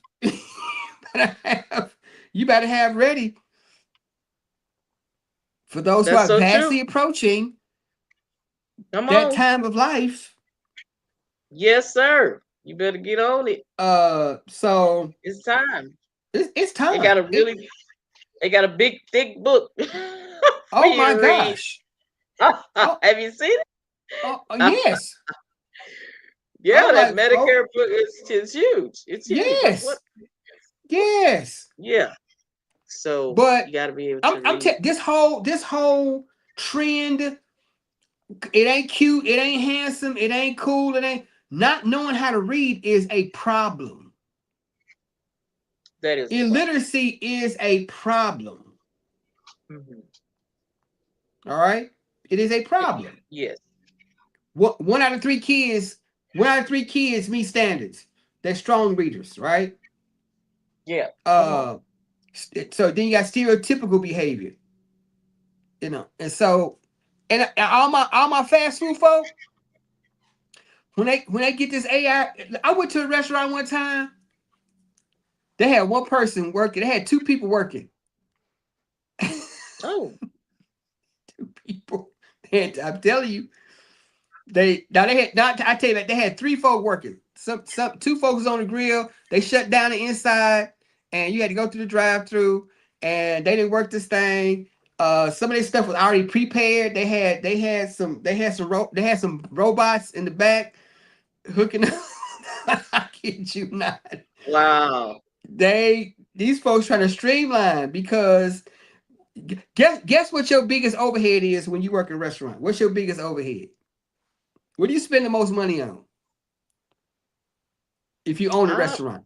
You better have ready for those who are vastly approaching that time of life. Yes, sir. You better get on it. So it's time. It's time. They got a big thick book. Oh my gosh. Have you seen it? Yes. Yeah, that Medicare book is huge. It's huge. Yes. Yes. Yeah. So but you gotta be able to read. This whole trend, it ain't cute, it ain't handsome, it ain't cool, it ain't not knowing how to read is a problem. That is illiteracy is a problem. Mm-hmm. All right, it is a problem. Yes. one out of three kids, meet standards. They're strong readers, right? Yeah. Come on. Uh, so then you got stereotypical behavior, and so and all my fast food folk, when they get this AI, I went to a restaurant one time. They had one person working. They had two people working. Oh, Two people. I'm telling you, they had not. I tell you that they had three folk working. Some two folks on the grill. They shut down the inside, and you had to go through the drive-through. And they didn't work this thing. Some of their stuff was already prepared. They had some robots in the back hooking up. I kid you not. wow. These folks trying to streamline because guess what your biggest overhead is when you work in a restaurant? What's your biggest overhead? What do you spend the most money on if you own a I restaurant?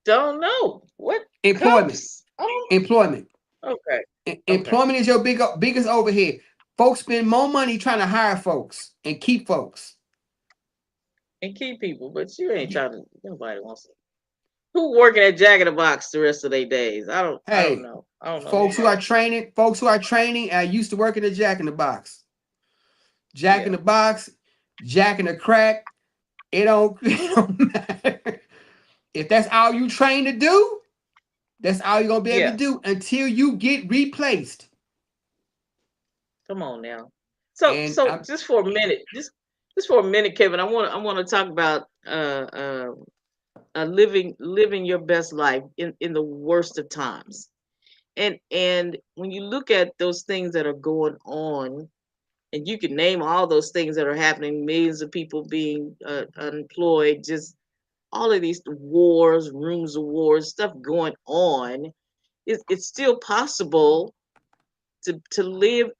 don't know. What Employment. cups? Oh, Employment. okay. Okay. Employment is your biggest overhead. Folks spend more money trying to hire folks and keep folks. And keep people, but you ain't trying to. Nobody wants to. Who working at Jack in the Box the rest of their days? I don't. I don't Hey, know. I don't know. folks who are Nobody. training, I used to work in a Jack in the Box. Jack in Yeah. the Box, Jack in the Crack. It don't matter. If that's all you trained to do, that's all you're gonna be able Yeah. to do until you get replaced. Come on now. So And so just for a minute, just for a minute, Kevin, I want to talk about living your best life in the worst of times. And when you look at those things that are going on, and you can name all those things that are happening, millions of people being unemployed, just all of these wars, rumors of wars, stuff going on, it's still possible to live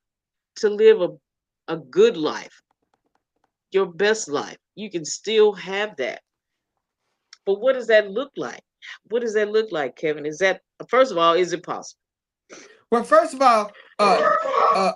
a good life, your best life. You can still have that. But what does that look like? What does that look like, Kevin? Is that, first of all, is it possible? well, first of all, uh,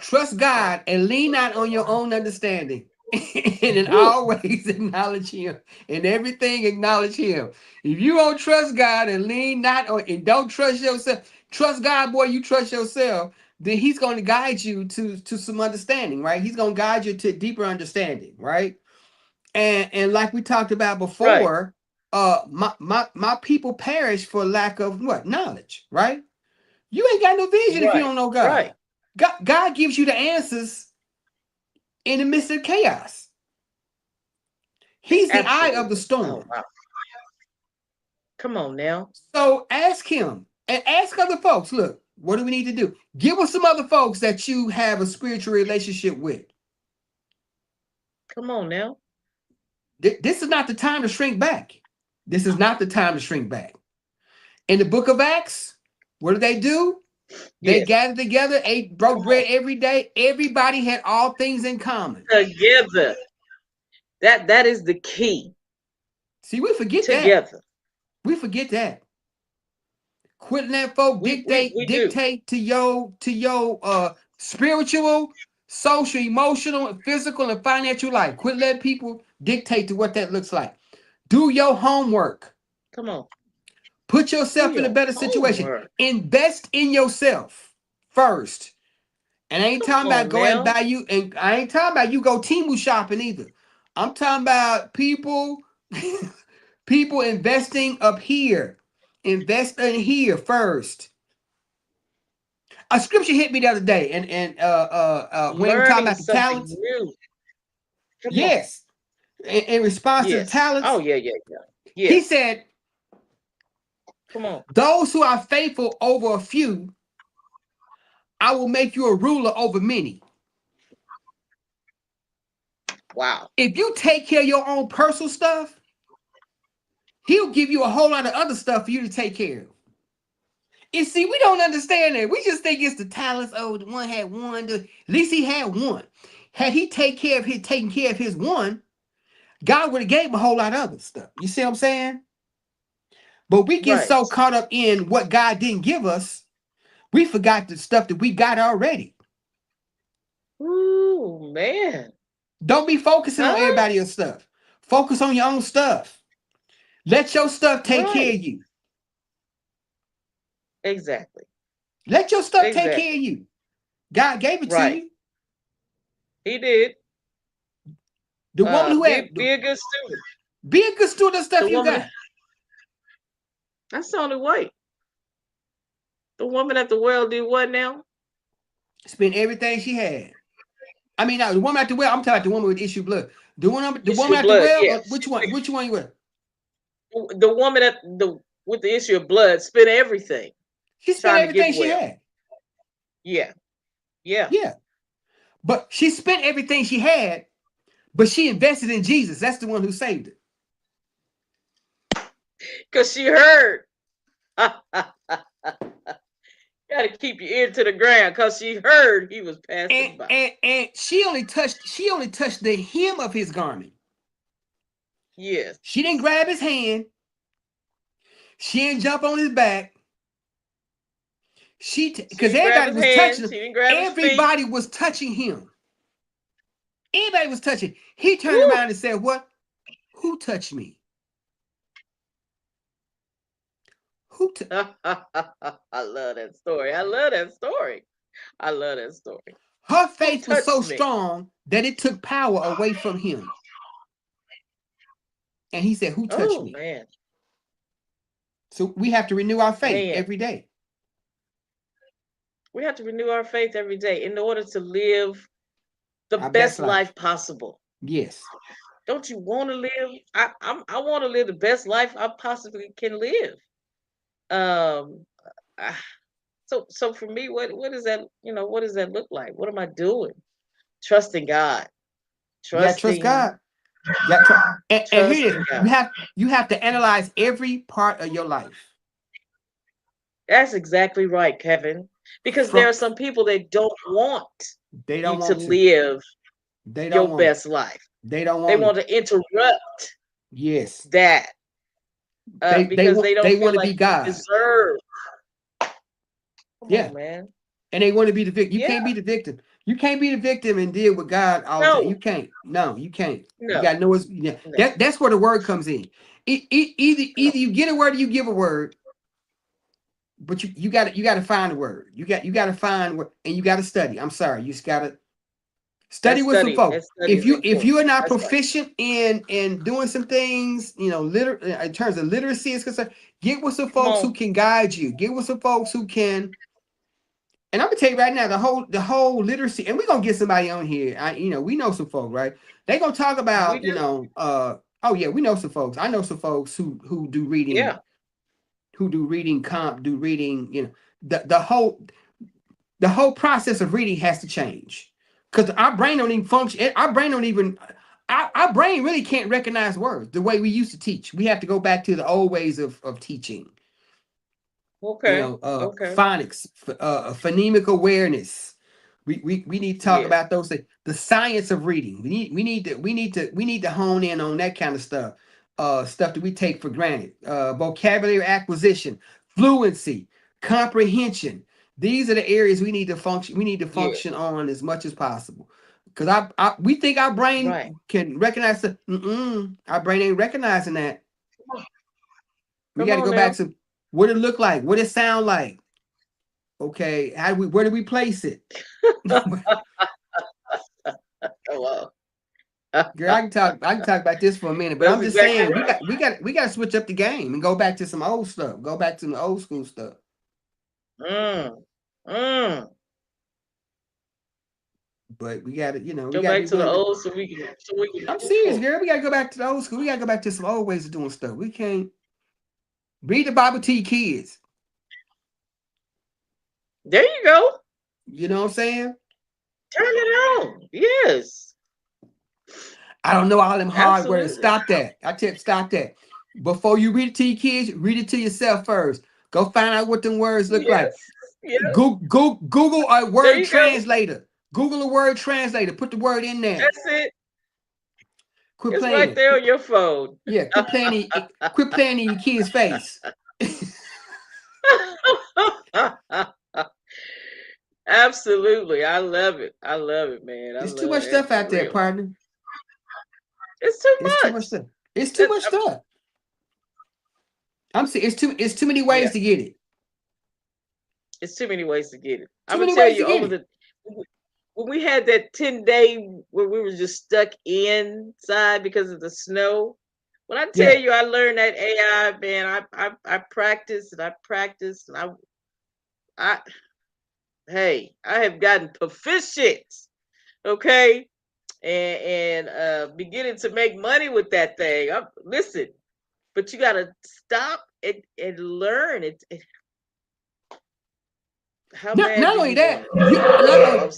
trust God and lean not on your own understanding. And in Woo. always acknowledge him. In everything, acknowledge him. If you don't trust God and lean not on and don't trust yourself, trust God, boy, you trust yourself, then he's going to guide you to some understanding, right? He's going to guide you to deeper understanding, right? And like we talked about Right, before, my people perish for lack of what? Knowledge, right? You ain't got no vision if you right, don't know right. God. God gives you the answers in the midst of chaos. He's the eye of the Absolutely. Oh, storm. wow. Come on now. So ask him and ask other folks. Look, what do we need to do? Give us some other folks that you have a spiritual relationship with. Come on now. This is not the time to shrink back. This is not the time to shrink back. In the book of Acts, what did they do? They Yes. gathered together, ate, broke bread every day. Everybody had all things in common. Together. That is the key. See, we forget that. Together. We forget that. Quit letting folk We do. dictate to your spiritual, social, emotional, physical, and financial life. Quit letting people dictate to what that looks like. Do your homework. Come on. Put Do yourself in a your better situation. homework. Invest in yourself first. And I ain't Come talking about on go and now. buy you, and I ain't talking about you go Temu shopping either. I'm talking about people, people investing up here. Invest in here first. A scripture hit me the other day, and when we're talking Learning about the something talents, new. Come on. yes, in response to the Yes. Oh talents, yeah, yeah, yeah. he Yes. said, Come on. "Those who are faithful over a few, I will make you a ruler over many." Wow. If you take care of your own personal stuff, he'll give you a whole lot of other stuff for you to take care of. And see, we don't understand that. We just think it's the talents. Oh, the one had one. At least he had one. Had he taken care of his one, God would have gave him a whole lot of other stuff. You see what I'm saying? But we get Right. so caught up in what God didn't give us, we forgot the stuff that we got already. Ooh, man. Don't be focusing on Huh? everybody else's stuff. Focus on your own stuff. Let your stuff take care Right. of you. Exactly. Let your stuff take care of Exactly. you. God gave it to Right. you. He did. The woman who Be had be a good student. be a good steward of the The stuff you woman. got. That's the only way. The woman at the well did what now? Spend everything she had. I mean, now the woman at the well. I'm talking about the woman with issue of blood. The Issue woman of at the blood. well. Yes. Which one? Which one you with? The woman at the with the issue of blood spent everything She spent trying to get everything she well. had. Yeah. Yeah. Yeah, but she spent everything she had. But she invested in Jesus. That's the one who saved her. Because she heard. Got to keep your ear to the ground because she heard he was passing by. And she only touched the hem of his garment. Yes. She didn't grab his hand. She didn't jump on his back. Because Grab everybody his was hand. touching him. She didn't grab his feet. Everybody was touching him. Everybody was touching. He turned Woo. around and said, "What? Who touched me? Who?" I love that story. I love that story. I love that story. Her Who faith was so touched me? strong that it took power away from him. And he said, "Who touched Oh me?" man, So we have to renew our faith man. every day. We have to renew our faith every day in order to live the Our best best life. life possible. Yes. Don't you want to live? I want to live the best life I possibly can live. Um, I- so for me, what does that what does that look like? What am I doing? Trusting God, You gotta trust trusting, God. You gotta trust. And here it trusting is. God. You have to analyze every part of your life. That's exactly right, Kevin. Because there From are some people that don't want they you don't to want to. live They don't your want it. best life. They don't They want want it. to interrupt Yes. that because they don't they feel want to like be you God. deserve. Come Yeah. on, man. And they want to be the victim. You Yeah. can't be the victim. You can't be the victim and deal with God all the time. No. You can't. No, you can't. You No. gotta know it's yeah. No. That's where the word comes in. Either you get a word or you give a word, but you gotta find the word. You gotta find word and you gotta study. I'm sorry, you just gotta study That with some study, folks. that study is If you important. are not That's right. proficient in doing some things, in terms of literacy is concerned, get with some Come folks who on. can guide you. Get with some folks who can. And I'm gonna tell you right now, the whole literacy, and we're gonna get somebody on here. We know some folks, right? They gonna talk We about, do. oh yeah, we know some folks. I know some folks who do reading, Yeah. comp, do reading, the whole process of reading has to change. Because our brain don't even function, our brain really can't recognize words the way we used to teach. We have to go back to the old ways of teaching. Okay. Okay. Phonics, phonemic awareness. We need to talk Yes. about those things. The science of reading. We need to hone in on that kind of stuff. Stuff that we take for granted. Vocabulary acquisition, fluency, comprehension. These are the areas we need to function. We need to Yeah. function on as much as possible. Because we think our Right. brain can recognize the. Our brain ain't recognizing that. We Come got to on go back now. to what it look like, what it sound like. Okay, where do we place it? Oh, Girl, I can talk about this for a minute, but that's I'm just exactly saying right. we got to switch up the game and go back to some old stuff. Go back to the old school stuff. Mm. Mm. But we got to, we Go got to back be to the willing to. old so we can I'm move serious, forward. girl. We got to go back to the old school. We got to go back to some old ways of doing stuff. We can't read the Bible to your kids. There you go. You know what I'm saying? Turn it on. Yes. I don't know all them hard words. Absolutely. Stop that. I tell you, stop that. Before you read it to your kids, read it to yourself first. Go find out what them words look like. Yes. Yes. Google a There word you go. translator. Google a word translator. Put the word in there. That's it. Quit It's playing right it. there on your phone. Yeah, quit playing in your kid's face. Absolutely. I love it. I love it, man. I There's too love much it stuff for out there, real. partner. It's too It's too much much. stuff. It's too much I'm, stuff. I'm saying it's too many yeah, ways to get it. it's too many ways to get it. Too I'm gonna many tell ways to you get over it. the when we had that 10-day where we were just stuck inside because of the snow. When I tell Yeah. you I learned that AI, man, I practiced and I practiced and I hey, I have gotten proficient, okay, and beginning to make money with that thing. Listen, but you got to stop and learn it. How bad Not do only you want that,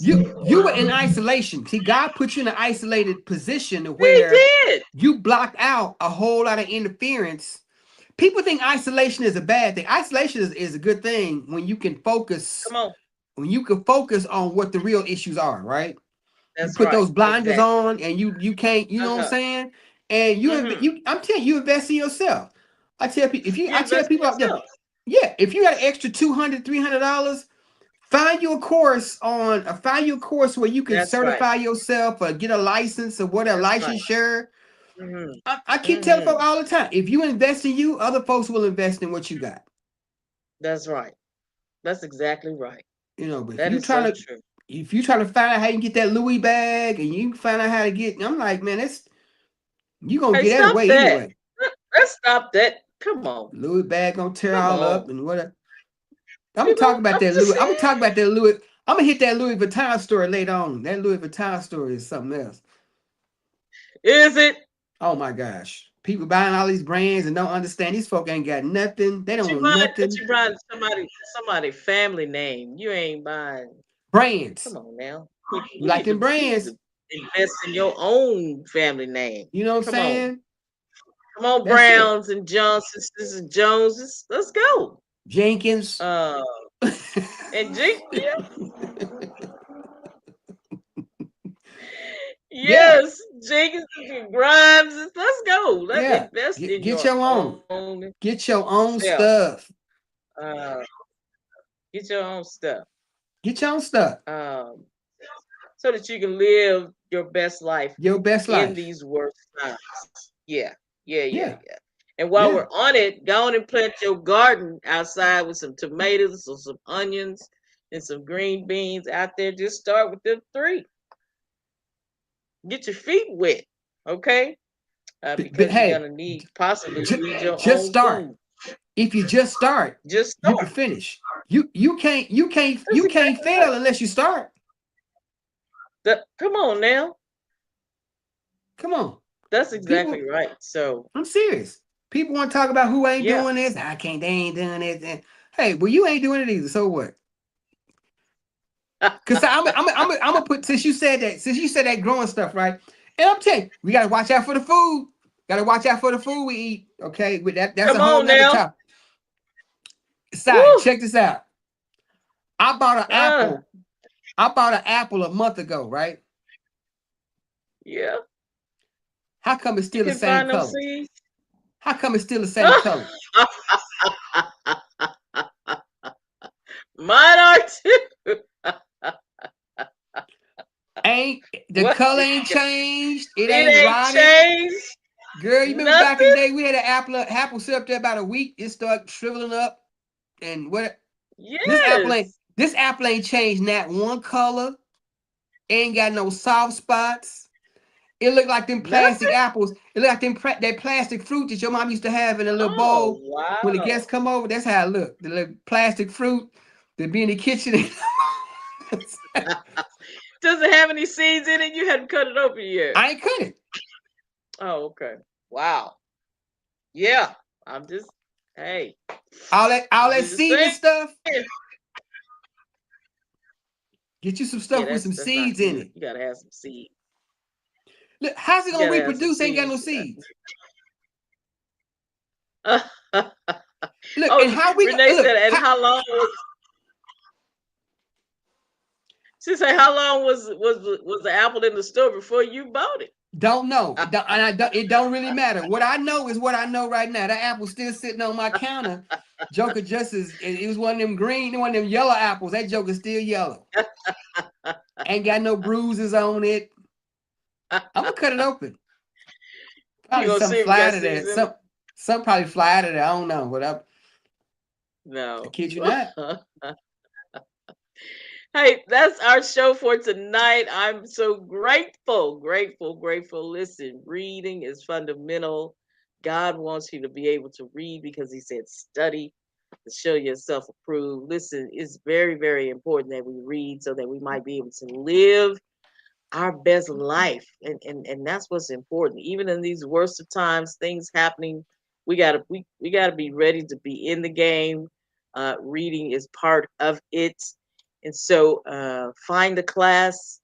it? you were in isolation. See, God put you in an isolated position He where did. you blocked out a whole lot of interference. People think isolation is a bad thing. Isolation is a good thing when you can focus, Come on. on what the real issues are, right? You That's put right. those blinders Exactly. on and you can't, you know what I'm Uh-huh. saying? And Mm-hmm. I'm telling you, invest in yourself. I tell people You I tell invest in people out there, yourself. yeah, if you got an extra $200, $300, find you a course where you can That's right. certify yourself or get a license or whatever That's right. licensure. Mm-hmm. I keep telling Mm-hmm. folks all the time, if you invest in you, other folks will invest in what you got. That's right. That's exactly right. But That is so true. if you trying to find out how you can get that Louis bag and you can find out how to get, I'm like, man, that's you gonna Hey, get that stop away that. anyway. Let's stop that. Come on. Louis bag gonna tear Come all on. up and whatever. I'm gonna talk about I'm that just Louis. I'm gonna talk about that Louis. I'm gonna hit that Louis Vuitton story later on. That Louis Vuitton story is something else. is it? Oh my gosh. People buying all these brands and don't understand these folk ain't got nothing. They don't know But nothing. you buying somebody family name. You ain't buying. Brands. Come on now. You like them You need brands. to invest in your own family name. You know what I'm Come on. saying? Come on, That's it. Browns and Johnsons and Joneses. Let's go. Jenkins. And Jake, yeah. Yeah. Yes, Jenkins and Grimes. Let's go. Let's Yeah. invest in Get your your own. own Get your own self. stuff. Uh, get your own stuff. Get your own stuff. So that you can live your best life Your best in life. these worst times. Yeah, yeah, yeah, Yeah. yeah. And while Yeah. we're on it, go on and plant your garden outside with some tomatoes or some onions and some green beans out there. Just start with them 3. Get your feet wet, okay? But Because you're hey, gonna possibly need your just own start. food. If you just start, Just you can start. finish. You can't That's exactly fail right. unless you start. Come on now. Come on. That's exactly People, right. So I'm serious. People want to talk about who ain't yeah. doing this. They ain't doing it. And hey, well, you ain't doing it either. So what? Because I'm gonna put since you said that growing stuff, right? And I'm telling you, we gotta watch out for the food. Gotta watch out for the food we eat. Okay, with that's a Come whole on nother now. topic. Side, Woo. check this out. I bought an Uh, apple. I bought an apple a month ago, right? yeah. How come it's You still the can same find them color? seeds. How come it's still the same color? Mine are too. Ain't the What? color ain't changed? It It ain't ain't rotted. changed. Girl, you remember back in the Nothing. day we had an apple sit up there about a week. It started shriveling up. And what Yes. this apple ain't changed not one color. Ain't got no soft spots. It looked like them plastic Nothing. apples. It looked like that plastic fruit that your mom used to have in a little Oh bowl when the wow. guests come over. That's how it looked. The little plastic fruit that be in the kitchen. Does it have any seeds in it? You hadn't cut it open yet. I ain't cut it. Oh, okay. Wow. Yeah. I'm just hey. All that Just seed and saying. stuff. Get you some Yeah, stuff with some that's not seeds in good. it. You gotta have some seeds. Look, how's it You gonna gotta have some reproduce? Ain't got no seeds. seeds. Oh, Look, and how we Renee look? said, and how long was she said how long was the apple in the store before you bought it? Don't know. It don't really matter. What I know is what I know right now. That apple's still sitting on my counter. Joker just is. It was one of them green, one of them yellow apples. That Joker's still yellow. Ain't got no bruises on it. I'm gonna cut it open. You Probably gonna some see if we got fly to that. season? Some probably fly to that. I don't know. But I No. kid you not. Hey, that's our show for tonight. I'm so grateful, grateful, grateful. Listen, reading is fundamental. God wants you to be able to read because He said, study to show yourself approved. Listen, it's very, very important that we read so that we might be able to live our best life. And that's what's important. Even in these worst of times, things happening, we gotta be ready to be in the game. Reading is part of it. And so find a class,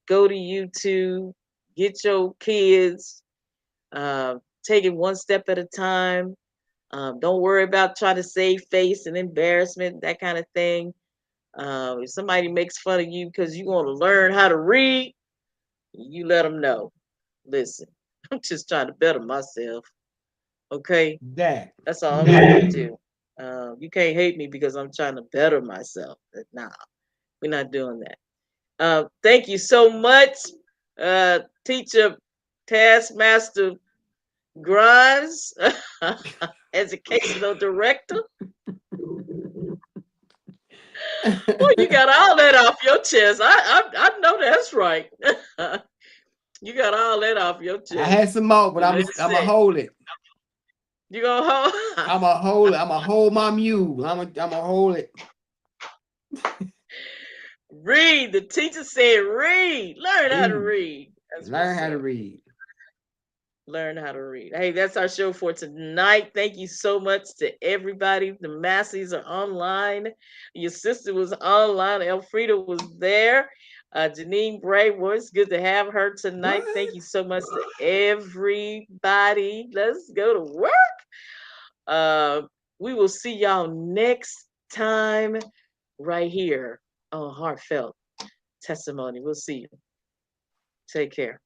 go to YouTube, get your kids, take it one step at a time. Don't worry about trying to save face and embarrassment, that kind of thing. If somebody makes fun of you because you want to learn how to read, you let them know. Listen, I'm just trying to better myself. Okay, That. that's all I'm trying to do. You can't hate me because I'm trying to better myself. Nah, we're not doing that. Thank you so much, teacher, taskmaster Grimes, educational director. Well, you got all that off your chest. I know that's right. You got all that off your I had chest. some more, but But I'm let's gonna see. hold it. You gonna hold? I'm gonna hold it. I'm gonna hold my mule. I'm gonna hold it. Read. The teacher said, read. Learn how to Read. read. That's Learn what's how to up. read. Learn how to read. Hey, that's our show for tonight. Thank you so much to everybody. The masses are online. Your sister was online. Elfrida was there. Janine Bray was good to have her tonight. What? Thank you so much to everybody. Let's go to work. Uh, we will see y'all next time right here on Heartfelt Testimony. We'll see you. Take care.